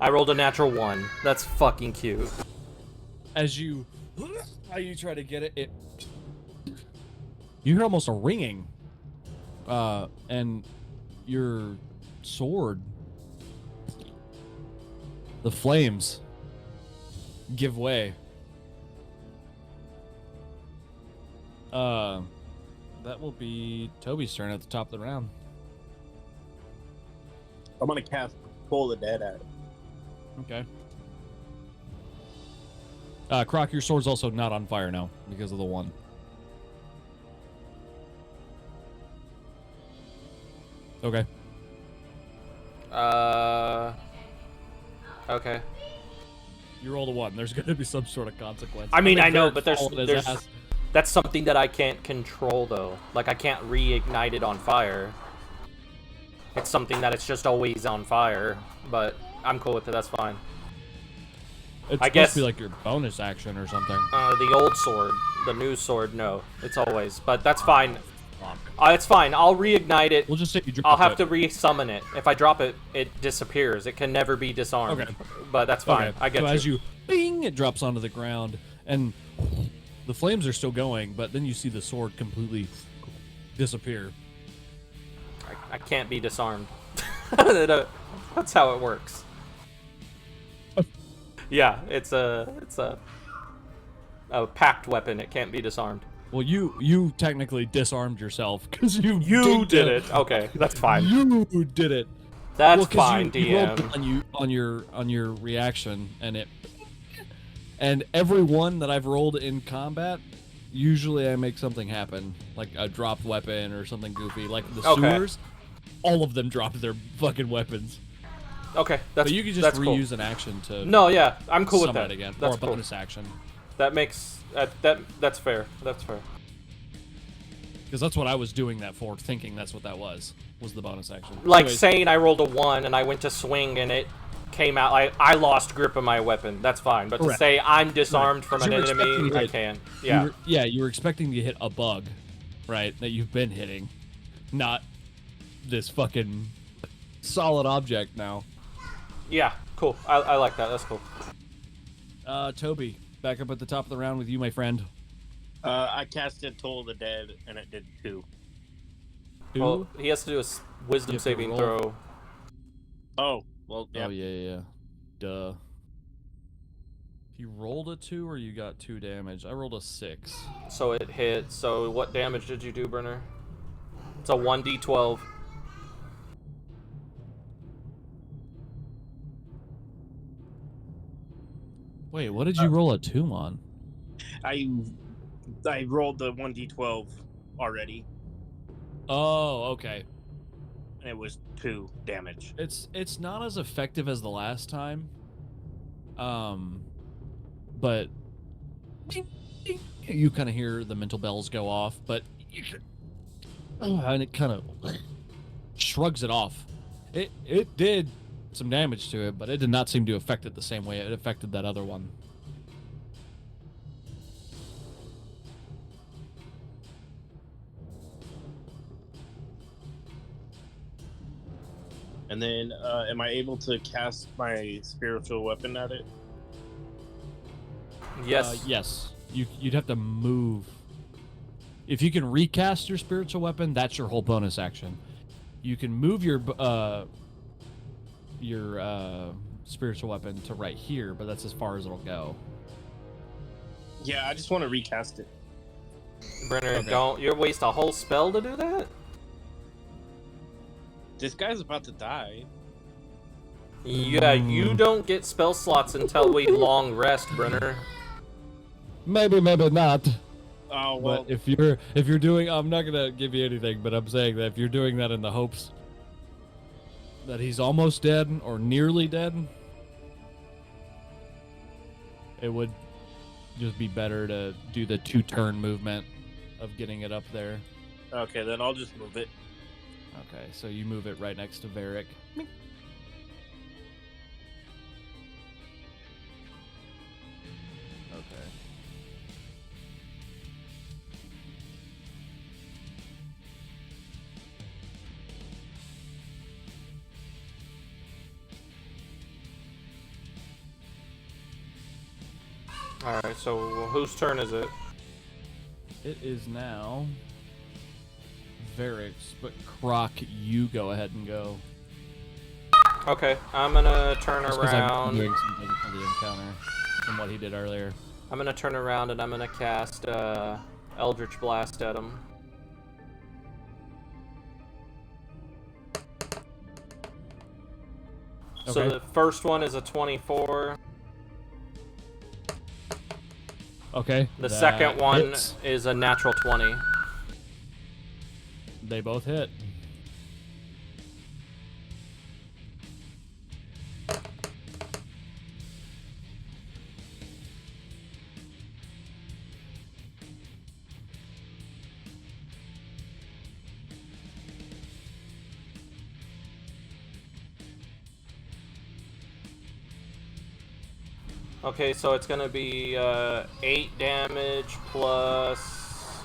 I rolled a natural 1. That's fucking cute. As you try to get it, you hear almost a ringing, and your sword, the flames give way. That will be Toby's turn at the top of the round. I'm gonna cast Pull the Dead at it. Okay. Croc, your sword's also not on fire now because of the 1. Okay. Okay. You rolled a 1. There's going to be some sort of consequence. I mean, I know, Varric but there's followed his ass. that's something that I can't control though. Like I can't reignite it on fire. It's something that it's just always on fire, but I'm cool with it. That's fine. It's I supposed guess to be like your bonus action or something. The old sword, the new sword, no, it's always. But that's fine. It's fine. I'll reignite it. We'll just say you drop I'll have it. to re-summon it. If I drop it, it disappears. It can never be disarmed. Okay. But that's fine. Okay. I get so you. as you bing, it drops onto the ground, and the flames are still going, but then you see the sword completely disappear. I can't be disarmed. That's how it works. Yeah, it's a packed weapon. It can't be disarmed. Well, you technically disarmed yourself because you did it. Okay, that's fine. You did it. That's Well, 'cause fine, you rolled DM. on your reaction, and every one that I've rolled in combat, usually I make something happen, like a dropped weapon or something goofy, like the Okay. sewers. All of them dropped their fucking weapons. Okay, that's But you can just that's reuse cool. an action to No, yeah, I'm cool with summon that. it again, That's or a cool. bonus action. That makes that's fair. That's fair. Because that's what I was doing that for, thinking that's what that was the bonus action. Like Anyways, saying I rolled a 1 and I went to swing and it came out. I lost grip of my weapon. That's fine. But Correct. to say I'm disarmed from an You were enemy, expecting I it. can. Yeah. You were expecting to hit a bug, right? That you've been hitting, not this fucking solid object now. Yeah. Cool. I like that. That's cool. Toby, back up at the top of the round with you, my friend. I casted Toll the Dead, and it did 2. Two? Well, he has to do a wisdom You have to saving roll. throw. Oh, well, yeah. Oh yeah. Duh. You rolled a 2 or you got 2 damage? I rolled a 6. So it hit. So what damage did you do, Brenner? It's a 1d12. Wait, what did you roll a 2 on? I rolled the 1d12 already, Oh, okay. and it was 2 damage. It's not as effective as the last time. But you kind of hear the mental bells go off, but and it kind of shrugs it off. It did some damage to it, but it did not seem to affect it the same way it affected that other one. And then, am I able to cast my spiritual weapon at it? Yes. Yes. You'd have to move. If you can recast your spiritual weapon, that's your whole bonus action. You can move your spiritual weapon to right here, but that's as far as it'll go. Yeah, I just want to recast it. Brenner, Okay. don't you waste a whole spell to do that? This guy's about to die. Yeah, you don't get spell slots until we long rest, Brenner. Maybe not. Oh, well, But if you're doing, I'm not gonna give you anything, but I'm saying that if you're doing that in the hopes that he's almost dead or nearly dead, it would just be better to do the 2-turn movement of getting it up there. okay, then I'll just move it. Okay, so you move it right next to Varric. Okay. Alright, so whose turn is it? It is now Varric's, but Croc, you go ahead and go. Okay, I'm gonna turn Just 'cause I'm around. doing something for the encounter from what he did earlier. I'm gonna turn around and I'm gonna cast Eldritch Blast at him. So Okay. the first one is a 24. Okay. The that second one hits. is a natural 20. They both hit. Okay, so it's gonna be 8 damage plus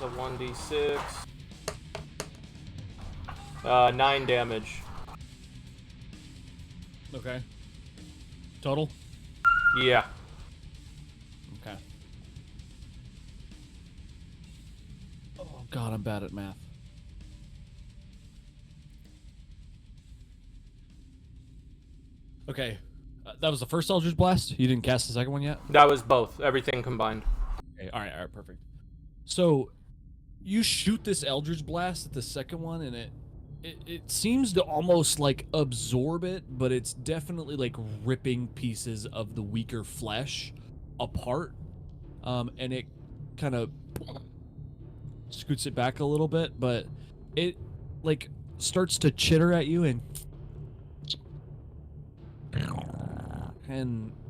a 1d6. 9 damage. Okay. Total? Yeah. Okay. Oh god, I'm bad at math. Okay. That was the first Eldritch Blast? You didn't cast the second one yet? That was both. Everything combined. Okay, alright, perfect. So, you shoot this Eldritch Blast at the second one, and it seems to almost, like, absorb it, but it's definitely, like, ripping pieces of the weaker flesh apart. And it kind of scoots it back a little bit, but it, like, starts to chitter at you and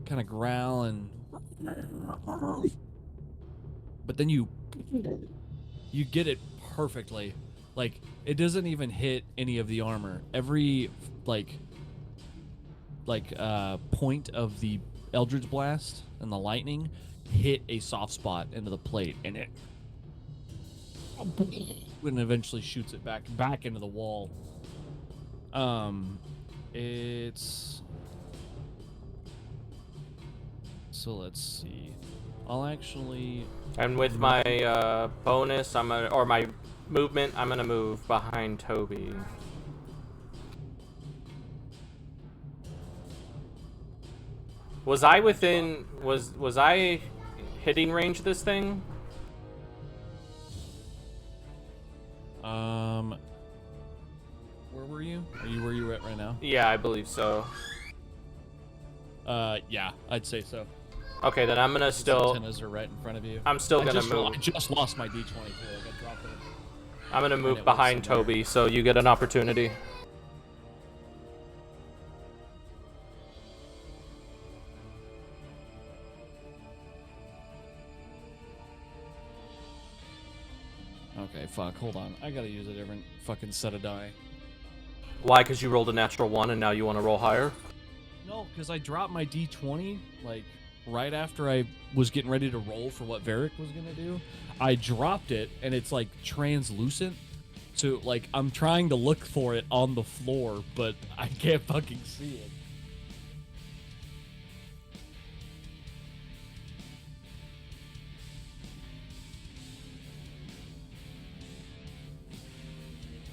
kind of growl and but then you get it perfectly. Like, it doesn't even hit any of the armor. Every like point of the Eldritch Blast and the lightning hit a soft spot into the plate, and it and eventually shoots it back into the wall. It's so let's see. I'll actually And with my bonus, or my movement, I'm gonna move behind Toby. Was I within? Was I hitting range of this thing? Where were you? Are you where you at right now? Yeah, I believe so. Yeah, I'd say so. Okay, then I'm gonna still. Antennas are right in front of you. I'm still gonna move. I just lost my D20 too. Like, I dropped it. I'm gonna it move went behind somewhere. Toby, so you get an opportunity. Okay, fuck. Hold on. I gotta use a different fucking set of die. Why? Because you rolled a natural 1 and now you want to roll higher? No, because I dropped my D20 like right after I was getting ready to roll for what Varric was gonna do. I dropped it and it's like translucent. So like I'm trying to look for it on the floor, but I can't fucking see it.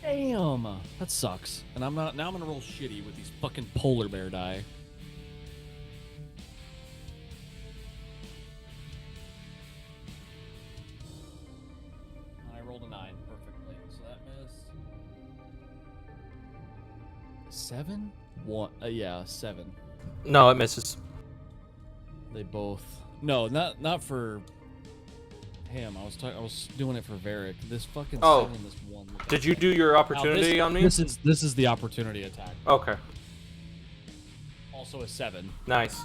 Damn, that sucks. And I'm gonna roll shitty with these fucking polar bear die. And I rolled a 9 perfectly, so that missed. 7? 1? Yeah, 7. No, it misses. They both. No, not for him. I was doing it for Varric. This fucking Oh. 7, this 1. Did you do your opportunity Now, on me? This is the opportunity attack. Okay, Also a 7. nice.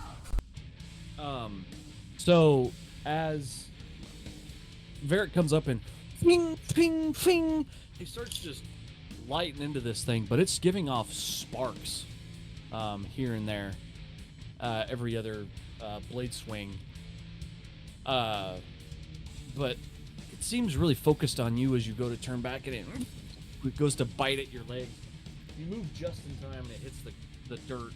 So as Varric comes up and fing, fing, fing, he starts just lighting into this thing, but it's giving off sparks here and there, every other blade swing. But it seems really focused on you as you go to turn back, and it goes to bite at your leg. You move just in time, and it hits the dirt.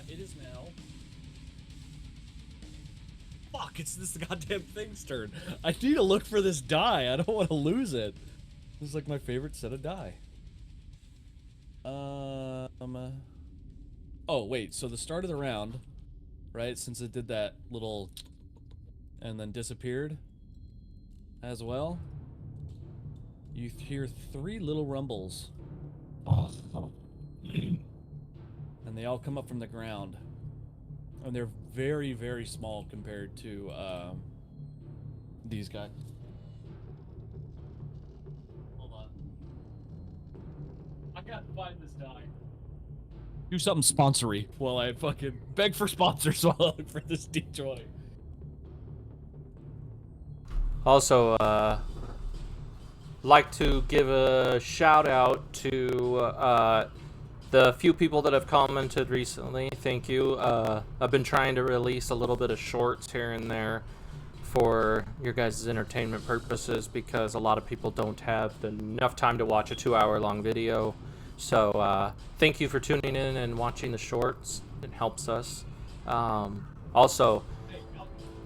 It is now. Fuck, it's this goddamn thing's turn. I need to look for this die. I don't want to lose it. This is like my favorite set of die. Oh, wait. So the start of the round, right? Since it did that little and then disappeared as well, you hear 3 little rumbles. And they all come up from the ground. And they're very, very small compared to these guys. Hold on. I gotta find this die. Do something sponsory while I fucking beg for sponsors while I look for this D20. Also, like to give a shout out to the few people that have commented recently. Thank you. I've been trying to release a little bit of shorts here and there for your guys' entertainment purposes because a lot of people don't have enough time to watch a 2-hour-long video. So thank you for tuning in and watching the shorts. It helps us. Also,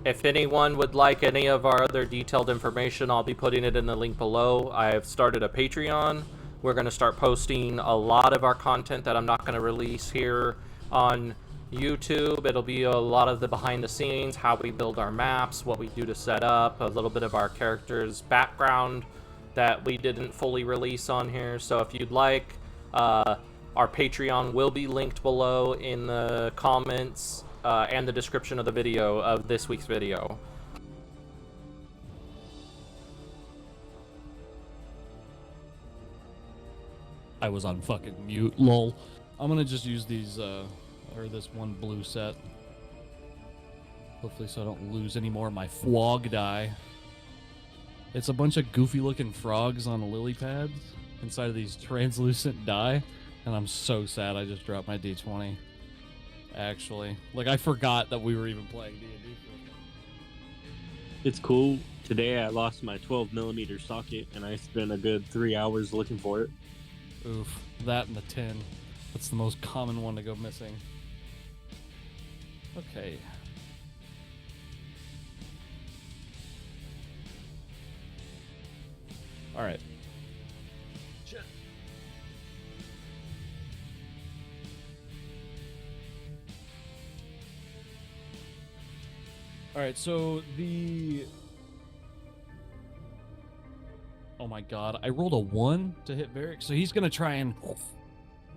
if anyone would like any of our other detailed information, I'll be putting it in the link below. I have started a Patreon. We're going to start posting a lot of our content that I'm not going to release here on YouTube. It'll be a lot of the behind the scenes, how we build our maps, what we do to set up, a little bit of our character's background that we didn't fully release on here. So if you'd like, our Patreon will be linked below in the comments and the description of the video of this week's video. I was on fucking mute, lol. I'm gonna just use these, or this one blue set. Hopefully so I don't lose any more of my flog die. It's a bunch of goofy looking frogs on lily pads inside of these translucent die. And I'm so sad I just dropped my D20. Actually. Like, I forgot that we were even playing D&D. It's cool. Today I lost my 12mm socket and I spent a good 3 hours looking for it. Oof, that and the tin. That's the most common one to go missing. Okay. Alright. Alright, so the... Oh my god, I rolled a 1 to hit Varric, so he's gonna try and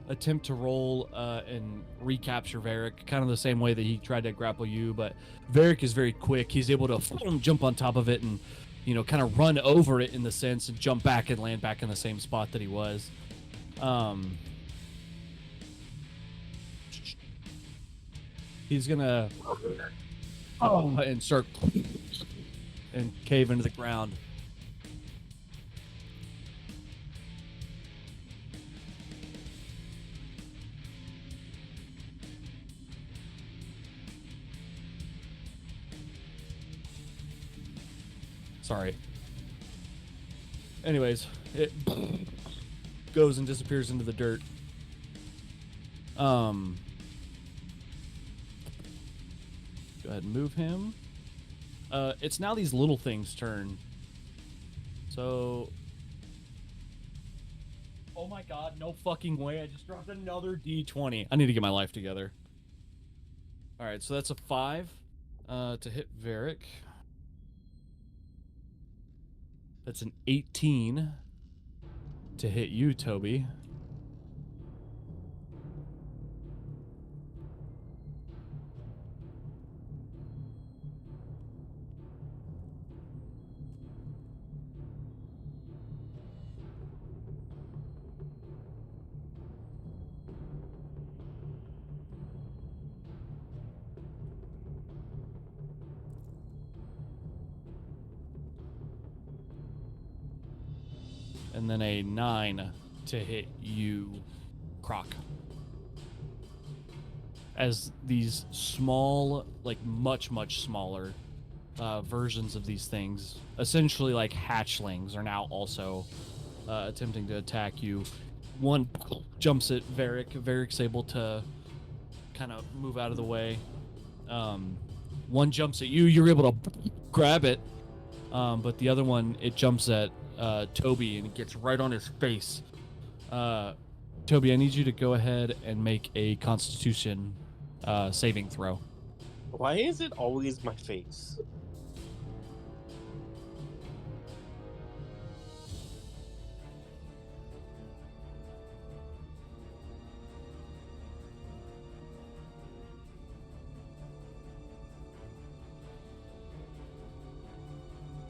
attempt to roll and recapture Varric, kind of the same way that he tried to grapple you, but Varric is very quick. He's able to jump on top of it and, you know, kind of run over it in the sense and jump back and land back in the same spot that he was. He's gonna and start and cave into the ground. Sorry. Anyways, it goes and disappears into the dirt. Go ahead and move him. It's now these little things' turn. So... Oh my god, no fucking way. I just dropped another D20. I need to get my life together. Alright, so that's a 5 to hit Varric. That's an 18 to hit you, Toby. And then a 9 to hit you, Croc. As these small, like much, much smaller versions of these things, essentially like hatchlings, are now also attempting to attack you. One jumps at Varric. Varric's able to kind of move out of the way. One jumps at you. You're able to grab it, but the other one, it jumps at Toby and it gets right on his face. Toby, I need you to go ahead and make a Constitution saving throw. Why is it always my face?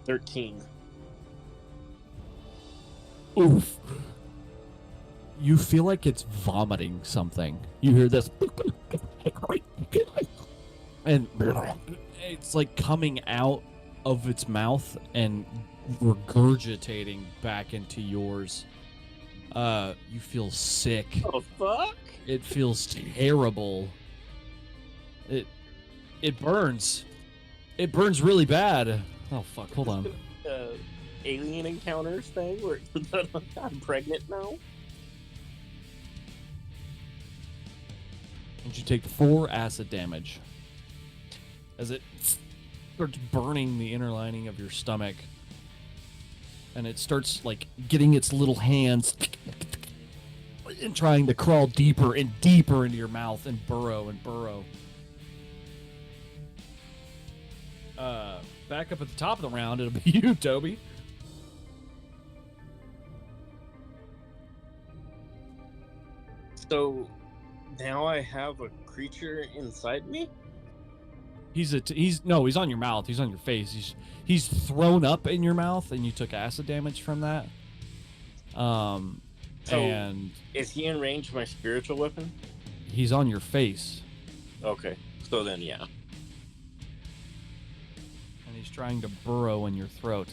$13. Oof. You feel like it's vomiting something. You hear this, and it's like coming out of its mouth and regurgitating back into yours. You feel sick. Oh fuck! It feels terrible. It burns. It burns really bad. Oh fuck! Hold on. Alien encounters thing where I'm pregnant now. And you take 4 acid damage as it starts burning the inner lining of your stomach, and it starts like getting its little hands and trying to crawl deeper and deeper into your mouth and burrow and burrow. Back up at the top of the round, it'll be you, Toby. So now I have a creature inside me? He's on your mouth. He's on your face. He's thrown up in your mouth, and you took acid damage from that. So and is he in range of my spiritual weapon? he's on your face, Okay. So then yeah. and he's trying to burrow in your throat.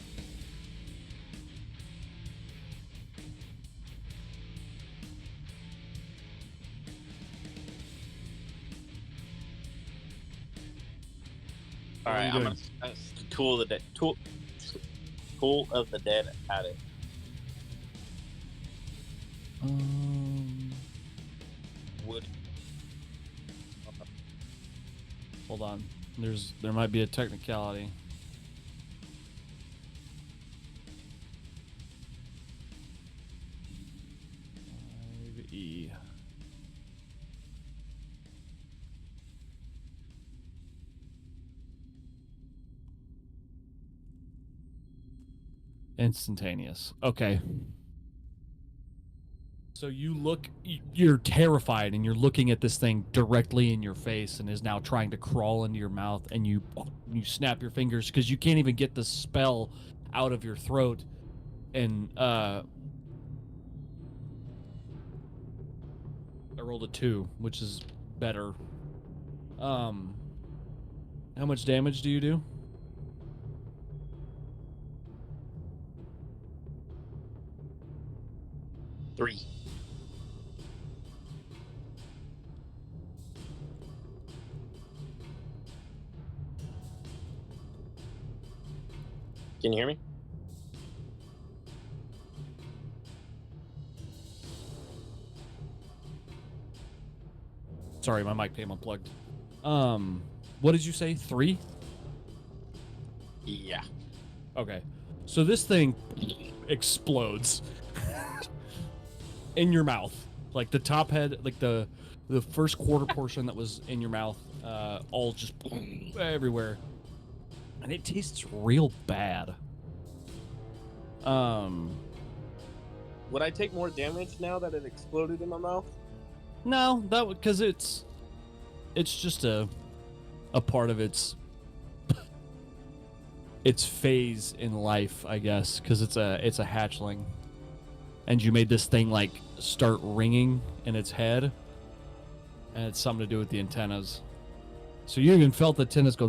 All What are right, you I'm doing? gonna tool of the dead. Tool of the dead at it. Wood. Hold on. There might be a technicality. E. Instantaneous. Okay. So you're terrified, and you're looking at this thing directly in your face, and is now trying to crawl into your mouth, and you snap your fingers because you can't even get the spell out of your throat, and I rolled a 2, which is better. How much damage do you do? 3. Can you hear me? Sorry, my mic came unplugged. What did you say? 3? Yeah. Okay. So this thing explodes in your mouth. Like the top head, like the first quarter portion that was in your mouth, all just everywhere. And it tastes real bad. Would I take more damage now that it exploded in my mouth? No, that would, because it's just a part of its phase in life, I guess, because it's a hatchling, and you made this thing like start ringing in its head, and it's something to do with the antennas. So you even felt the antennas go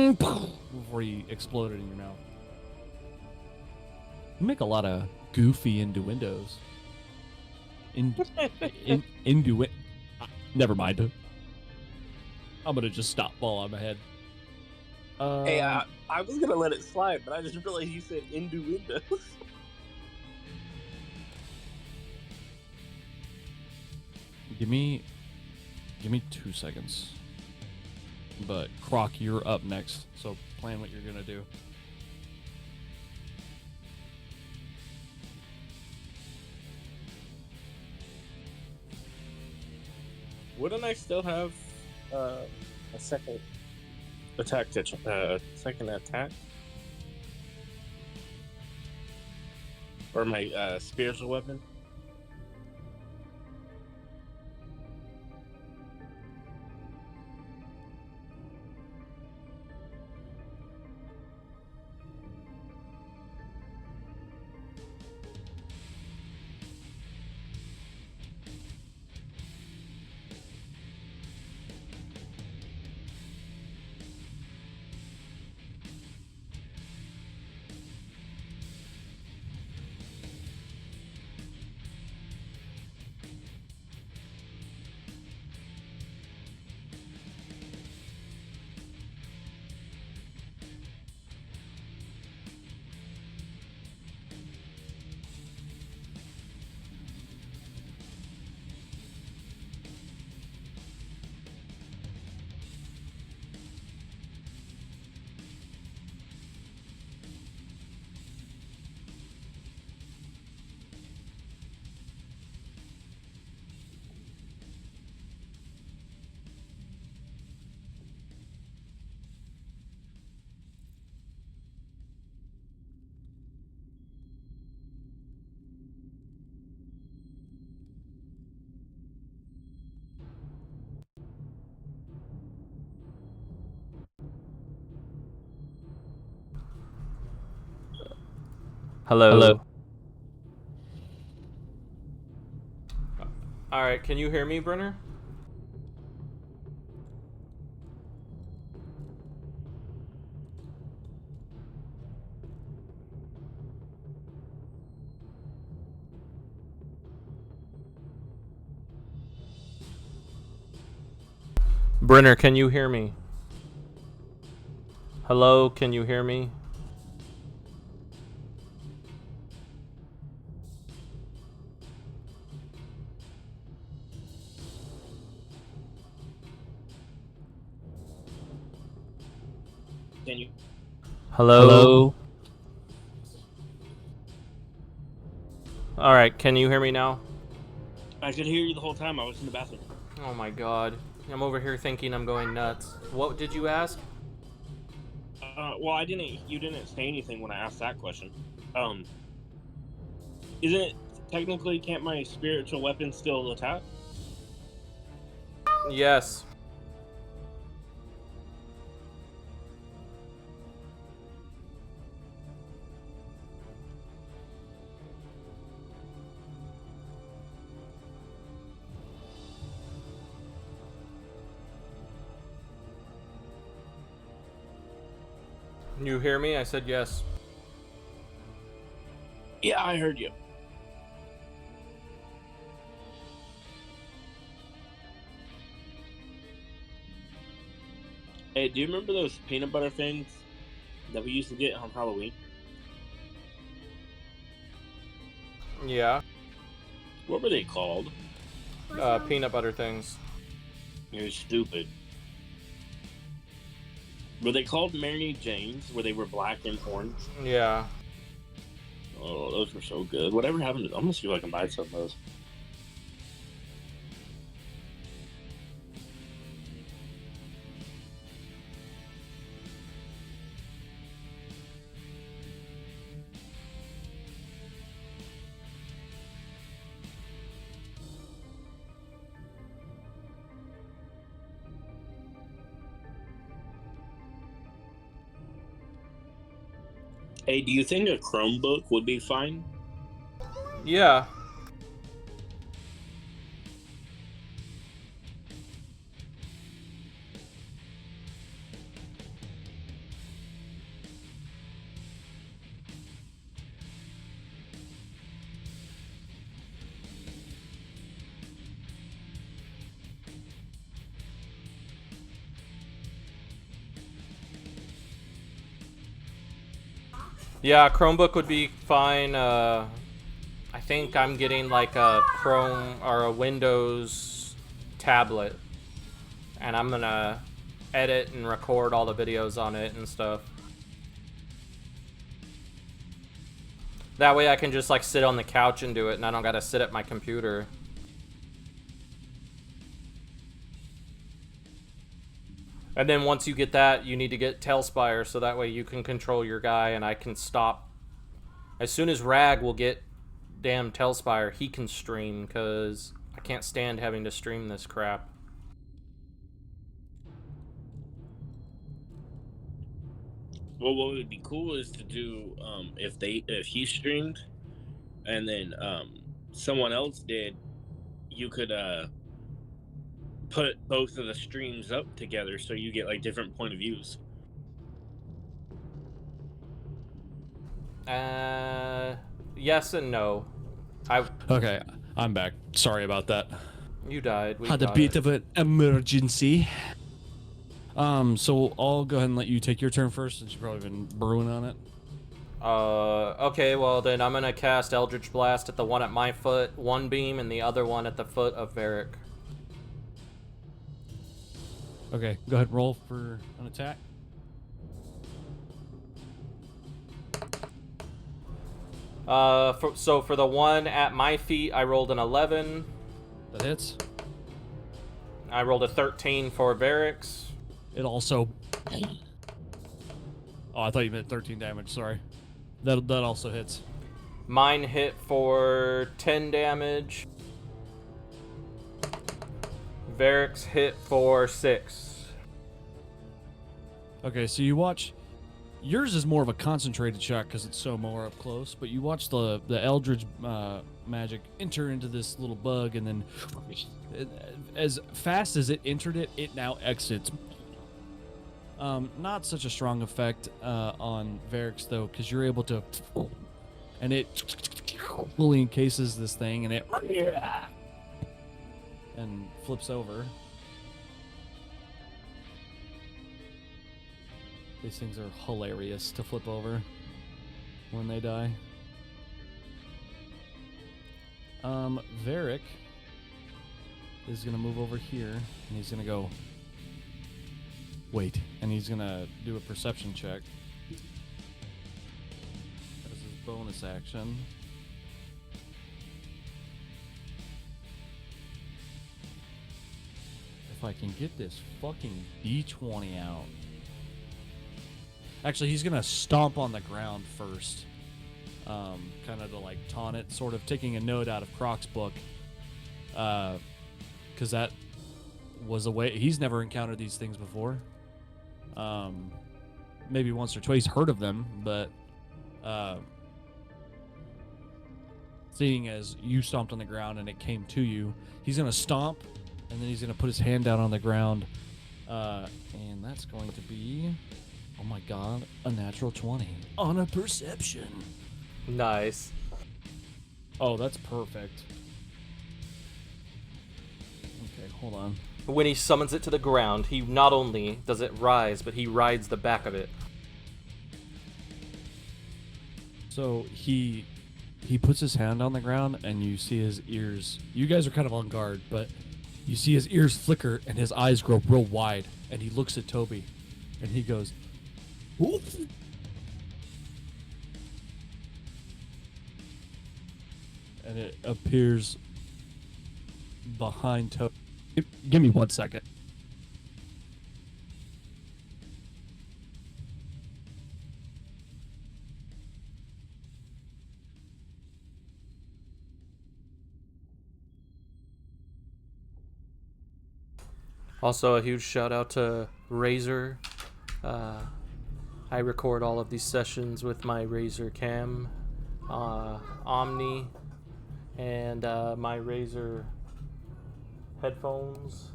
before he exploded in your mouth. You make a lot of goofy innuendos. Innuendo. Never mind. I'm gonna just stop while I'm ahead. Hey, I was gonna let it slide, but I just realized you said innuendos. Give me give me 2 seconds. But Croc, you're up next, so plan what you're gonna do. Wouldn't I still have a second attack? Second attack, or my spiritual weapon? Hello. All right, can you hear me, Brenner? Brenner, can you hear me? Hello, can you hear me? Can you? Hello? All right, can you hear me now? I could hear you the whole time. I was in the bathroom. Oh my god. I'm over here thinking I'm going nuts. What did you ask? Well, I didn't. You didn't say anything when I asked that question. Isn't it technically? Can't my spiritual weapon still attack? Yes. You hear me? I said yes. Yeah, I heard you. Hey, do you remember those peanut butter things that we used to get on Halloween? Yeah. What were they called? Peanut butter things. You're stupid. Were they called Mary Janes, where they were black and orange? Yeah. Oh, those were so good. Whatever happened to them? I'm gonna see if I can buy some of those. Hey, do you think a Chromebook would be fine? Yeah. Yeah, Chromebook would be fine. I think I'm getting like a Chrome or a Windows tablet and I'm gonna edit and record all the videos on it and stuff. That way I can just like sit on the couch and do it, and I don't gotta sit at my computer. And then once you get that, you need to get Tailspire, so that way you can control your guy and I can stop. As soon as Rag will get damn Tailspire, he can stream, because I can't stand having to stream this crap. Well, what would be cool is to do if he streamed, and then someone else did, you could put both of the streams up together so you get like different point of views. Yes and no. Okay, I'm back. Sorry about that. You died. We Had a got bit it. of an emergency. So I'll go ahead and let you take your turn first, since you've probably been brewing on it. Okay, well then I'm gonna cast Eldritch Blast at the one at my foot, one beam, and the other one at the foot of Varric. Okay, go ahead and roll for an attack. So for the one at my feet, I rolled an 11. That hits. I rolled a 13 for Varric's. It also... Oh, I thought you meant 13 damage, sorry. That also hits. Mine hit for 10 damage. Varric's hit for 6. Okay, so you watch... Yours is more of a concentrated shot because it's so more up close, but you watch the Eldritch magic enter into this little bug, and then as fast as it entered it, it now exits. Not such a strong effect on Varric's, though, because you're able to... And it fully encases this thing, and it... And flips over. These things are hilarious to flip over when they die. Varric is going to move over here, and he's going to go... Wait, and he's going to do a perception check. As his bonus action. If I can get this fucking D20 out. Actually, he's gonna stomp on the ground first, kind of to like taunt it, sort of taking a note out of Croc's book, because that was a way he's never encountered these things before. Maybe once or twice heard of them, but seeing as you stomped on the ground and it came to you, he's gonna stomp, and then he's gonna put his hand down on the ground, and that's going to be. Oh my god, a natural 20 on a perception. Nice. Oh, that's perfect. Okay, hold on. When he summons it to the ground, he not only does it rise, but he rides the back of it. So he puts his hand on the ground, and you see his ears. You guys are kind of on guard, but you see his ears flicker and his eyes grow real wide, and he looks at Toby, and he goes, "Oof." And it appears behind Toby. Give me 1 second. Also, a huge shout out to Razor. I record all of these sessions with my Razer Cam, Omni, and my Razer headphones,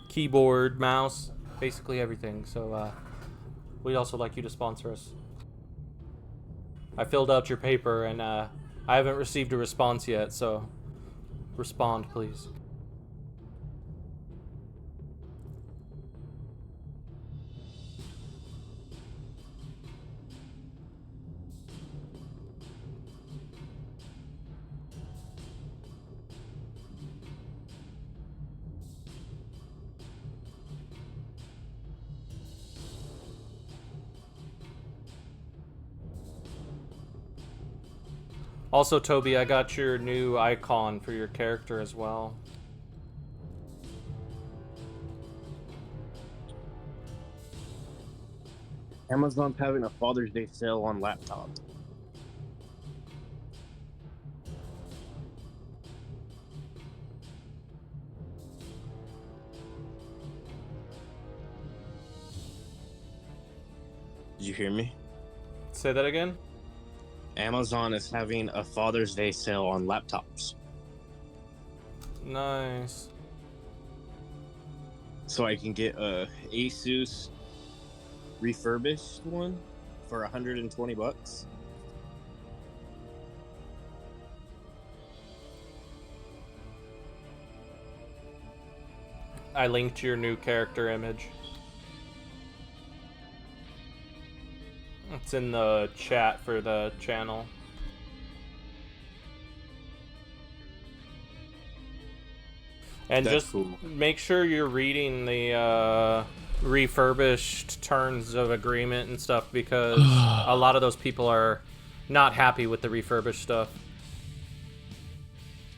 keyboard, mouse, basically everything. So we'd also like you to sponsor us. I filled out your paper, and I haven't received a response yet, so respond, please. Also, Toby, I got your new icon for your character as well. Amazon's having a Father's Day sale on laptops. Did you hear me? Say that again? Amazon is having a Father's Day sale on laptops. Nice. So I can get a Asus refurbished one for $120. I linked your new character image. It's in the chat for the channel. And That's just cool. make sure you're reading the refurbished terms of agreement and stuff, because a lot of those people are not happy with the refurbished stuff.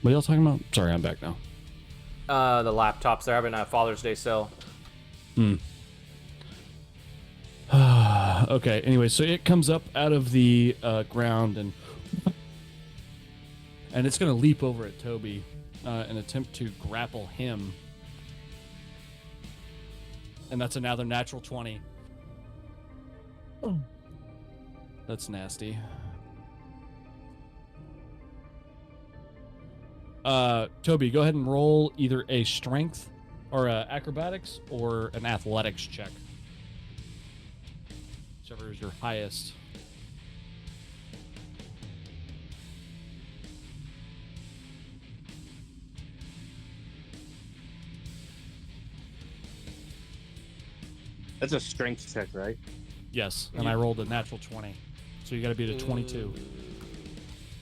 What are y'all talking about? Sorry, I'm back now. The laptops, they're having a Father's Day sale. Okay, anyway, so it comes up out of the ground and it's going to leap over at Toby and attempt to grapple him. And that's another natural 20. That's nasty. Toby, go ahead and roll either a strength or acrobatics or an athletics check. Whichever is your highest. That's a strength check, right? Yes, and I rolled a natural 20. So you got to beat a 22.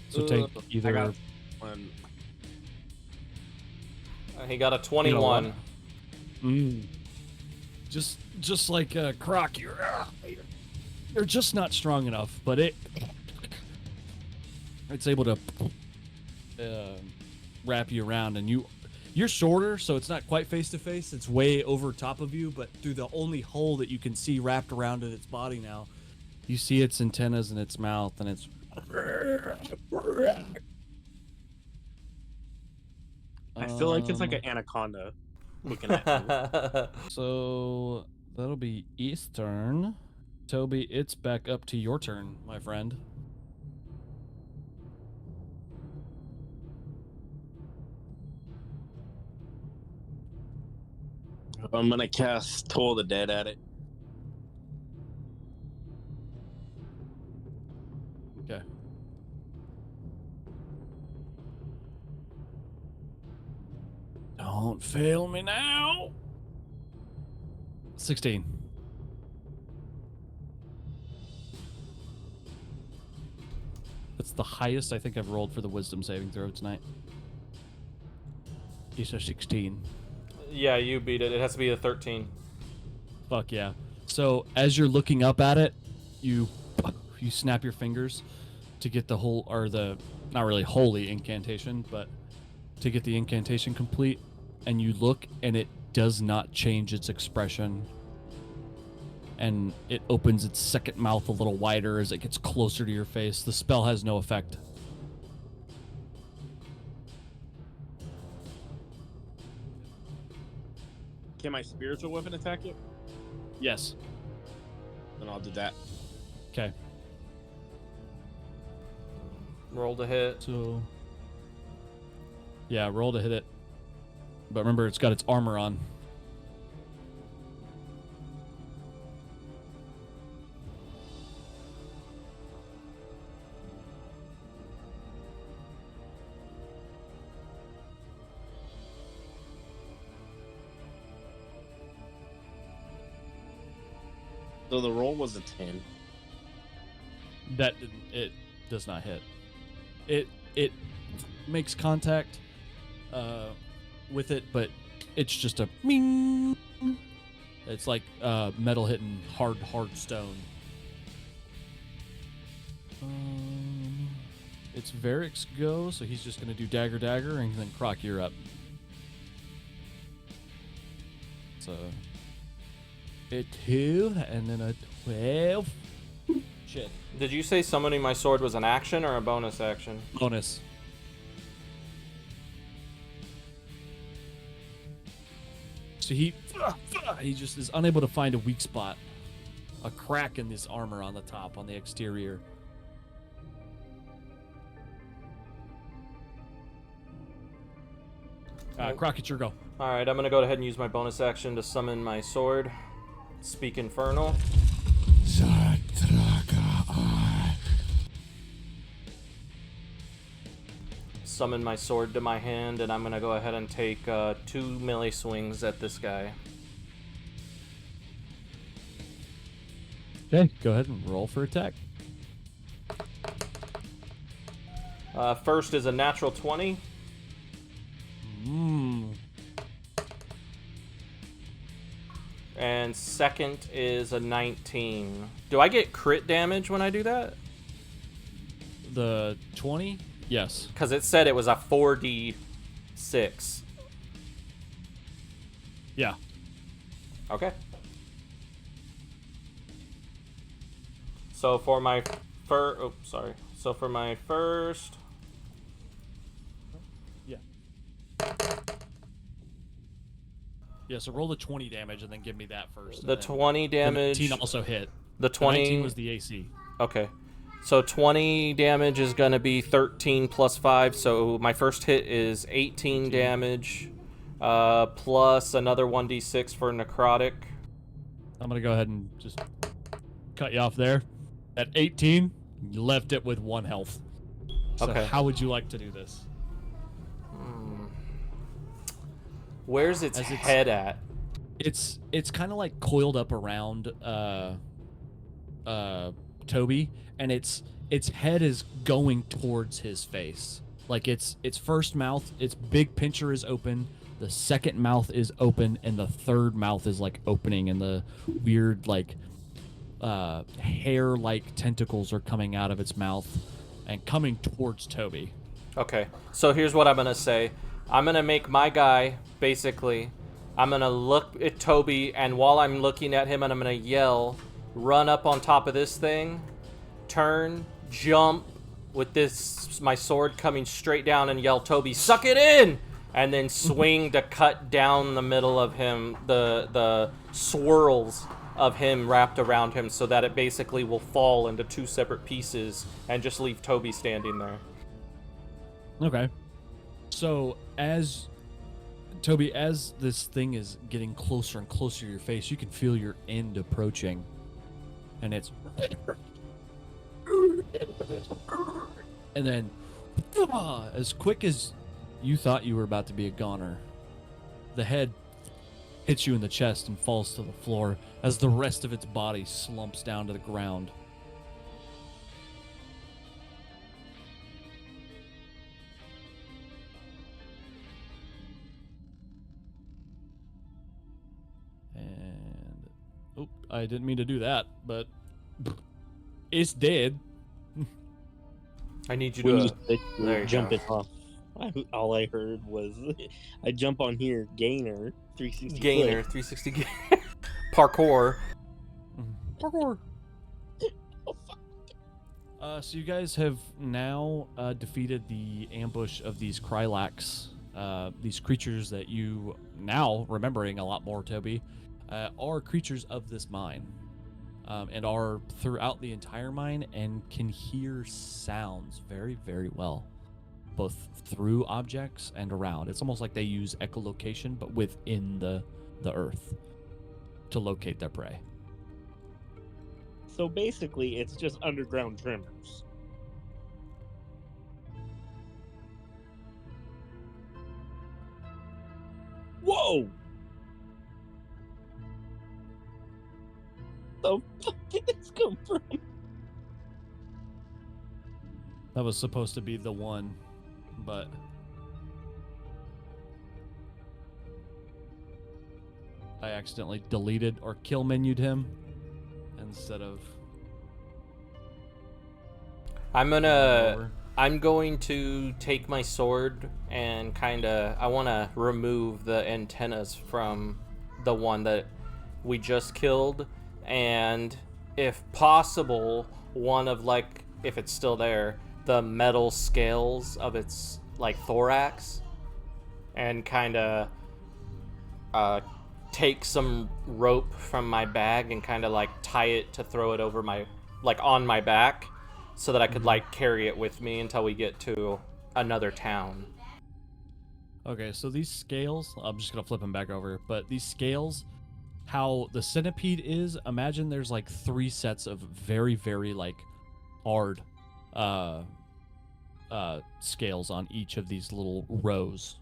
So take either... I got one. He got a 21. Just like Croc, you're just not strong enough, but it's able to wrap you around, and you're shorter, so it's not quite face to face. It's way over top of you, but through the only hole that you can see wrapped around in its body now, you see its antennas and its mouth, and it's. I feel like it's like an anaconda looking at me. So that'll be East's turn. Toby, it's back up to your turn, my friend. I'm gonna cast Toll the Dead at it. Okay. Don't fail me now. 16. That's the highest I think I've rolled for the wisdom saving throw tonight. It's a 16. Yeah, you beat it. It has to be a 13. Fuck yeah. So as you're looking up at it, you snap your fingers to get the whole, or the, not really holy incantation, but to get the incantation complete, and you look and it does not change its expression, and it opens its second mouth a little wider as it gets closer to your face. The spell has no effect. Can my spiritual weapon attack it? Yes. Then I'll do that. Okay. Roll to hit. So, yeah, roll to hit it. But remember, it's got its armor on. So the roll was a 10. That didn't, it does not hit. It makes contact with it, but it's just a ming. It's like metal hitting hard stone. it's Varric's go, so he's just going to do dagger, and then Croc, you're up. So, a 2, and then a 12. Shit. Did you say summoning my sword was an action or a bonus action? Bonus. So he just is unable to find a weak spot. A crack in this armor on the top, on the exterior. Croc, it's your go. Alright, I'm gonna go ahead and use my bonus action to summon my sword. Speak Infernal. Summon my sword to my hand, and I'm gonna go ahead and take 2 melee swings at this guy. Okay, go ahead and roll for attack. First is a natural 20. And second is a 19. Do I get crit damage when I do that? The 20? Yes. Because it said it was a 4d6. Yeah. Okay. So for my So for my first... Yeah. Yeah, so roll the 20 damage and then give me that first. The 20 damage... 19 also hit. The 20... 19 was the AC. Okay. So 20 damage is going to be 13 plus 5. So my first hit is 18 damage. Plus another 1d6 for necrotic. I'm going to go ahead and just cut you off there. At 18, you left it with 1 health. So Okay. how would you like to do this? Where's its head at? It's kind of like coiled up around Toby, and its head is going towards his face. Like its first mouth, its big pincher is open, the second mouth is open, and the third mouth is like opening, and the weird like hair-like tentacles are coming out of its mouth and coming towards Toby. Okay, so here's what I'm going to say. I'm going to make my guy, basically, I'm going to look at Toby, and while I'm looking at him, and I'm going to yell, run up on top of this thing, turn, jump, with this, my sword coming straight down, and yell, Toby, suck it in! And then swing to cut down the middle of him, the swirls of him wrapped around him, so that it basically will fall into 2 separate pieces and just leave Toby standing there. Okay. So as Toby, as this thing is getting closer and closer to your face, you can feel your end approaching. And it's and then as quick as you thought you were about to be a goner, the head hits you in the chest and falls to the floor as the rest of its body slumps down to the ground. And oh, I didn't mean to do that, but it's dead. I need you When to you said you there were you jumping go. off, all I heard was, I jump on here, gainer, 360 Gainer, click. 360 parkour. Parkour. So you guys have now defeated the ambush of these Krylax, these creatures that you, now remembering a lot more, Toby, are creatures of this mine, and are throughout the entire mine and can hear sounds very, very well, both through objects and around. It's almost like they use echolocation, but within the earth to locate their prey. So basically, it's just underground tremors. Whoa! The fuck did this come from? That was supposed to be the one, but I accidentally deleted or kill menued him instead of. I'm gonna I'm going to take my sword and I want to remove the antennas from the one that we just killed, and if possible, one of, like, if it's still there, the metal scales of its, like, thorax, and take some rope from my bag and like tie it to throw it over my, like, on my back, so that I could like carry it with me until we get to another town. Okay, so these scales, I'm just gonna flip them back over, but these scales, how the centipede is, imagine there's like 3 sets of very, very like hard scales on each of these little rows.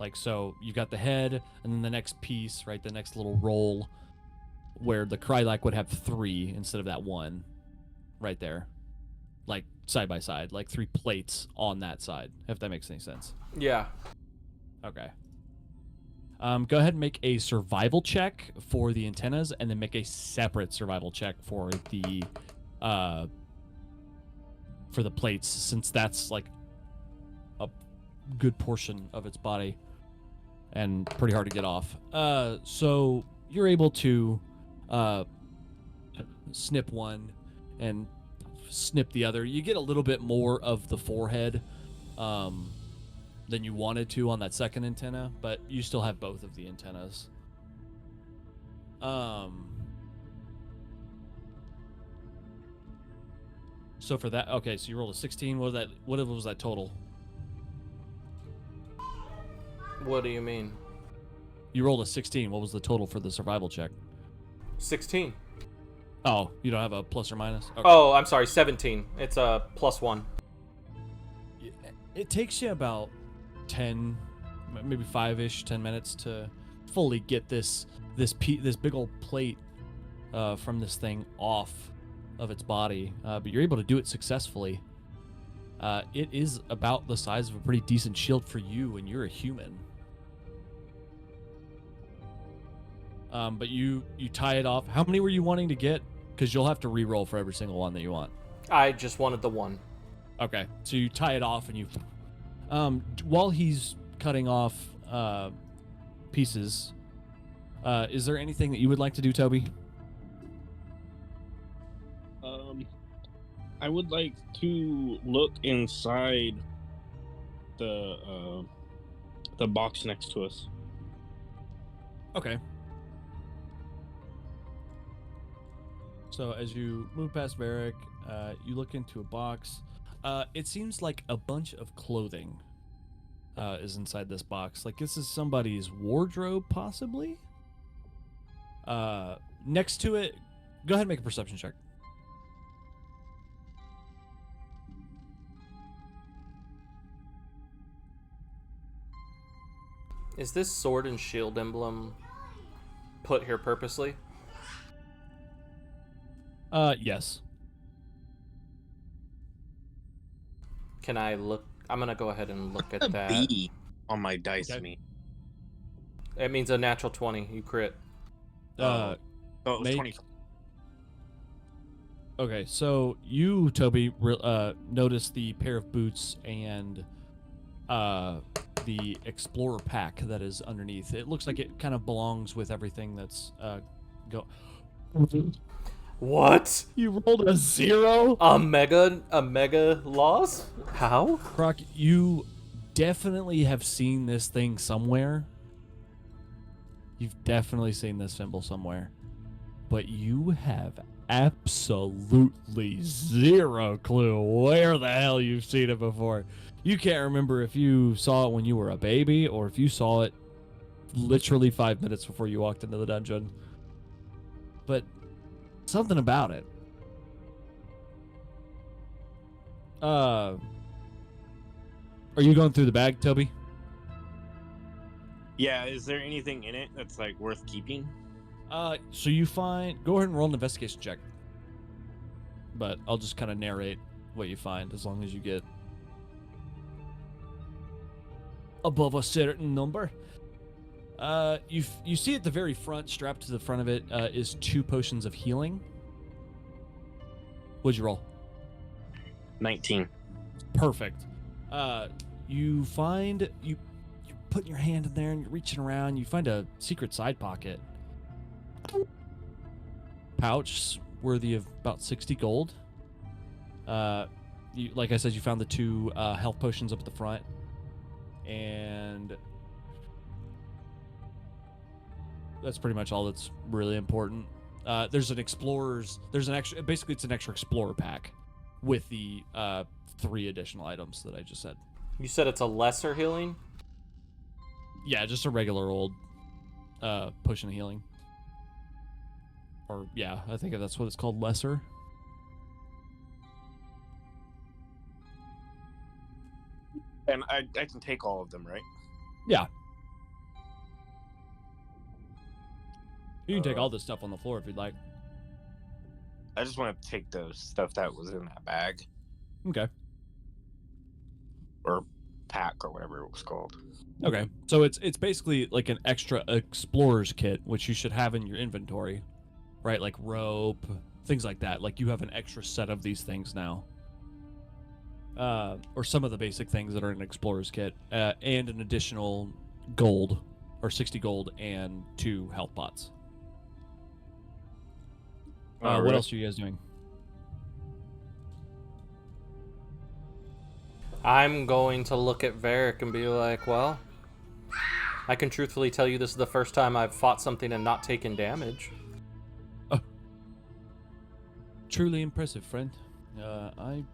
Like, so you've got the head, and then the next piece, right, the next little roll, where the Krylak would have 3 instead of that 1, right there. Like, side by side, like 3 plates on that side, if that makes any sense. Yeah. Okay. Go ahead and make a survival check for the antennas, and then make a separate survival check for the plates, since that's like a good portion of its body and pretty hard to get off. So you're able to snip one and snip the other. You get a little bit more of the forehead than you wanted to on that second antenna, but you still have both of the antennas. So for that, okay, so you rolled a 16. What was that total? What do you mean? You rolled a 16. What was the total for the survival check? 16. Oh, you don't have a plus or minus? Okay. Oh, I'm sorry, 17. It's a +1. It takes you about 10, maybe 5-ish, 10 minutes to fully get this big old plate from this thing off of its body, but you're able to do it successfully. It is about the size of a pretty decent shield for you, and you're a human. But you tie it off. How many were you wanting to get? Because you'll have to re-roll for every single one that you want. I just wanted the one. Okay, so you tie it off, and you... while he's cutting off pieces, is there anything that you would like to do, Toby? I would like to look inside the box next to us. Okay. So as you move past Varric, you look into a box. It seems like a bunch of clothing is inside this box. Like, this is somebody's wardrobe, possibly? Next to it, go ahead and make a perception check. Is this sword and shield emblem put here purposely? Yes. Can I look? I'm gonna go ahead and look at that. B on my dice Okay. me. It means a natural 20. You crit. Oh, it was make- 20. Okay, so you, Toby, notice the pair of boots and the explorer pack that is underneath. It looks like it kind of belongs with everything that's What? You rolled a 0? A mega loss? How? Croc, you definitely have seen this thing somewhere. You've definitely seen this symbol somewhere. But you have absolutely 0 clue where the hell you've seen it before. You can't remember if you saw it when you were a baby or if you saw it literally 5 minutes before you walked into the dungeon. But something about it. Are you going through the bag, Toby? Yeah, is there anything in it that's like worth keeping? So you find... Go ahead and roll an investigation check. But I'll just kind of narrate what you find as long as you get above a certain number. You see at the very front, strapped to the front of it, is 2 potions of healing. What'd you roll? 19. Perfect. You find you're putting your hand in there and you're reaching around. You find a secret side pocket pouch worthy of about 60 gold. Like I said, you found the 2 health potions up at the front, and that's pretty much all that's really important. There's an extra, basically it's an extra explorer pack with the 3 additional items that I just said. You said it's a lesser healing? Yeah, just a regular old potion of healing. Or yeah, I think that's what it's called, lesser. And I can take all of them, right? Yeah. You can take all this stuff on the floor if you'd like. I just want to take the stuff that was in that bag. Okay. Or pack or whatever it was called. Okay. So it's basically like an extra explorer's kit, which you should have in your inventory, right? Like rope, things like that. Like you have an extra set of these things now. Or some of the basic things that are in an explorer's kit, and an additional gold, or 60 gold, and 2 health pots. What else are you guys doing? I'm going to look at Varric and be like, well, I can truthfully tell you this is the first time I've fought something and not taken damage. Truly impressive, friend. I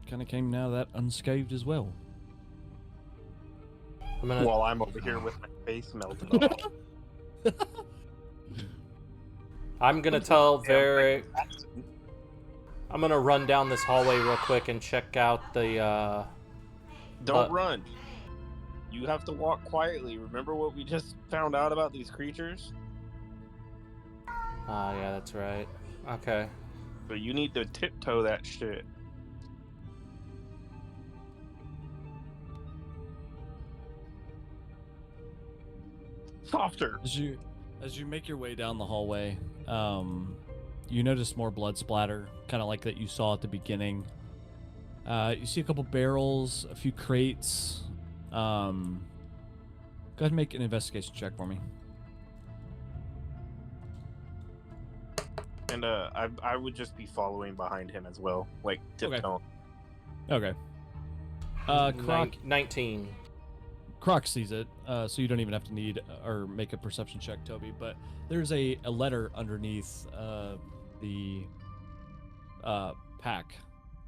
kind of came out of that unscathed as well. While I'm over here with my face melted off. I'm gonna tell Varric. I'm gonna run down this hallway real quick and check out the. Don't run. You have to walk quietly. Remember what we just found out about these creatures? Yeah, that's right. Okay. So you need to tiptoe that shit. Softer. As you make your way down the hallway, you notice more blood splatter, kind of like that you saw at the beginning. You see a couple barrels, a few crates. Go ahead and make an investigation check for me. And I would just be following behind him as well, like tiptoeing. Okay. Croc 19. Croc sees it, so you don't even have to need or make a perception check, Toby. But there's a letter underneath the pack,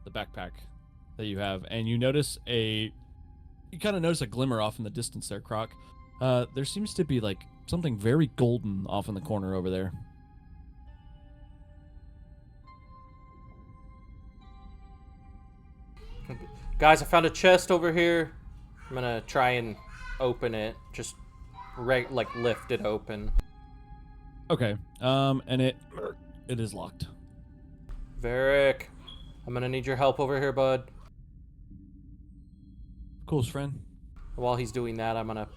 the backpack that you have, and you notice you kind of notice a glimmer off in the distance there, Croc. There seems to be like something very golden off in the corner over there. Guys, I found a chest over here. I'm gonna try and open it. Just like lift it open. Okay. And it is locked. Varric, I'm gonna need your help over here, bud. Of course, friend. While he's doing that, I'm gonna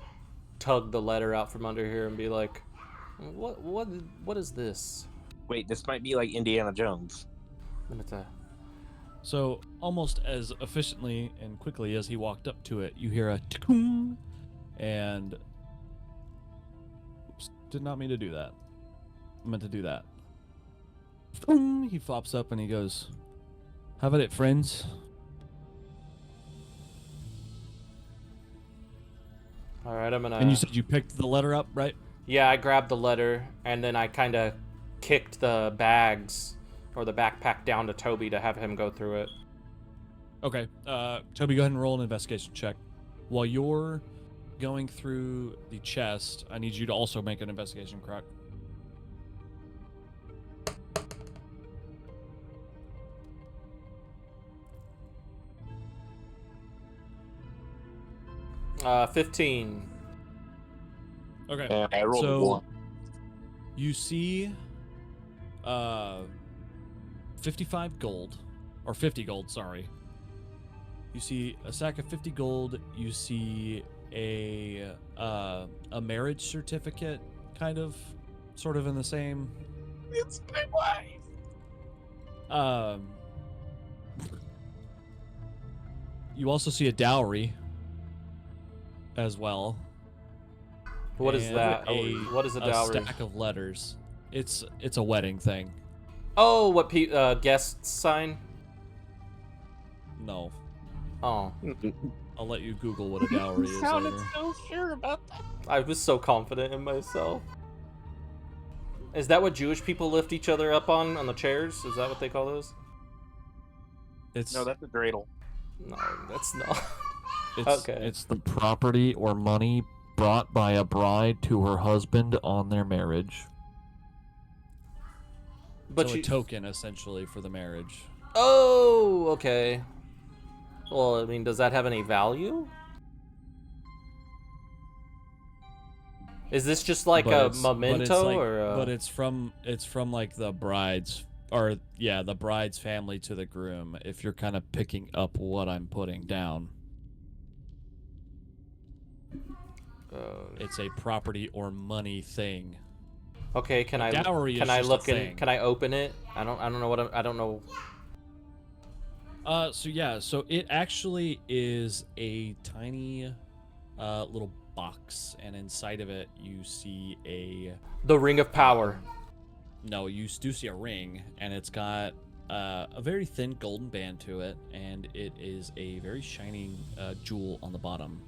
tug the letter out from under here and be like, what is this? Wait, this might be like Indiana Jones. I'm gonna So, almost as efficiently and quickly as he walked up to it, you hear a tickung, and oops, did not mean to do that. I meant to do that. He flops up and he goes, "Have at it, friends." All right, I'm gonna. And you said you picked the letter up, right? Yeah, I grabbed the letter and then I kind of kicked the bags or the backpack down to Toby to have him go through it. Okay. Toby, go ahead and roll an investigation check. While you're going through the chest, I need you to also make an investigation, Croc. Uh, 15. Okay. Yeah, I rolled a So 1. you see 55 gold, or 50 gold, sorry. You see a sack of 50 gold. You see a marriage certificate, kind of, sort of in the same. It's my wife. You also see a dowry as well. What is and that? What is a dowry? stack of letters. It's a wedding thing. Oh, what guests sign? No, Oh, I'll let you Google what a dowry is sounded later. so sure about that. I was so confident in myself. Is that what Jewish people lift each other up on the chairs? Is that what they call those? No, that's a dreidel. No, that's not. It's Okay. It's the property or money brought by a bride to her husband on their marriage. But So you... a token, essentially, for the marriage. Oh, okay. Well, I mean, does that have any value? Is this just like a memento, or? But it's from like the bride's, or yeah, the bride's family to the groom. If you're kind of picking up what I'm putting down, it's a property or money thing. Okay, can I dowry can is I just a look in? thing. Can I open it? I don't know what I don't know. So it actually is a tiny little box, and inside of it you see The Ring of Power. No, you do see a ring, and it's got a very thin golden band to it, and it is a very shining jewel on the bottom.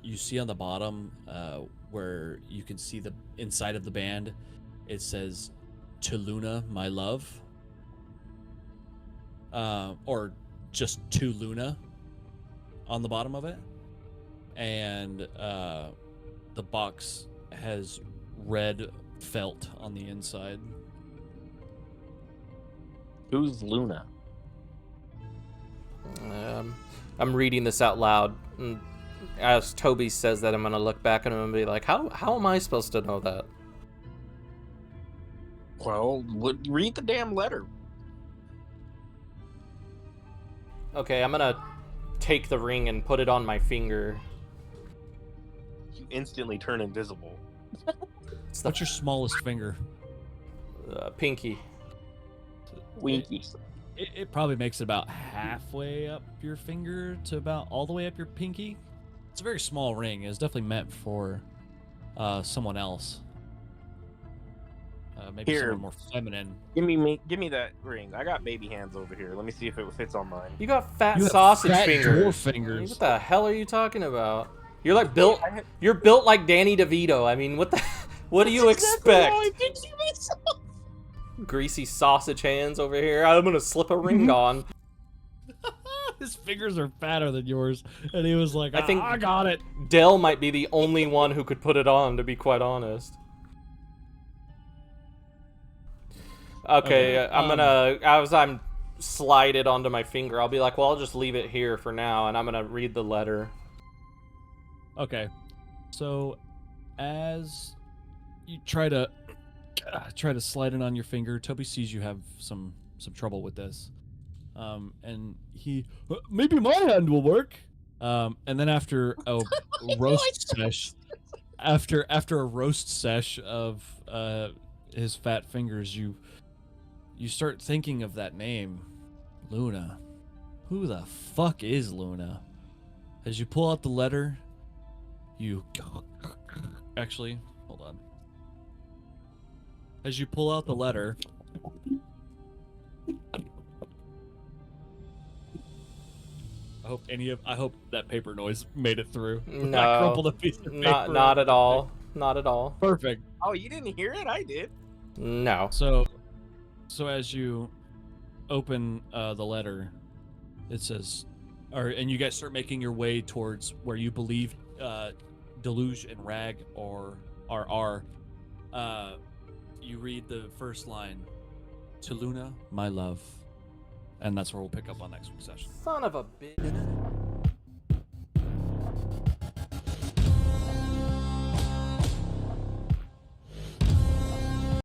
You see on the bottom where you can see the inside of the band, it says, "To Luna, my love," or just "To Luna" on the bottom of it, and the box has red felt on the inside. Who's Luna? I'm reading this out loud. And as Toby says that, I'm gonna look back at him and be like, how am I supposed to know that? Well, read the damn letter. Okay, I'm gonna take the ring and put it on my finger. You instantly turn invisible. What's your smallest finger? Pinky. Winky. It probably makes it about halfway up your finger to about all the way up your pinky. It's a very small ring. It's definitely meant for someone else. Maybe Here. someone more feminine. Give me that ring. I got baby hands over here. Let me see if it fits on mine. You got fat You have sausage fat fingers. dwarf fingers. What the hell are you talking about? You're like built. You're built like Danny DeVito. I mean, what the? What do you expect? Greasy sausage hands over here. I'm gonna slip a ring on. His fingers are fatter than yours, and he was like, I think I got it. Dell might be the only one who could put it on, to be quite honest. Okay, I'm gonna, as I'm slide it onto my finger, I'll be like, well, I'll just leave it here for now, and I'm gonna read the letter. Okay, so as you try to slide it on your finger, Toby sees you have some trouble with this, and he maybe my hand will work. And then after a roast sesh, after a roast sesh of his fat fingers, you start thinking of that name, Luna. Who the fuck is Luna? As you pull out the letter, you actually hold on. As you pull out the letter, I hope that paper noise made it through. No, I crumpled a piece of paper. Not at all. Not at all. Perfect. Oh, you didn't hear it? I did. No. So as you open the letter, it says, and you guys start making your way towards where you believe Deluge and Rag are. You read the first line, "To Luna, my love," and that's where we'll pick up on next week's session. Son of a bitch.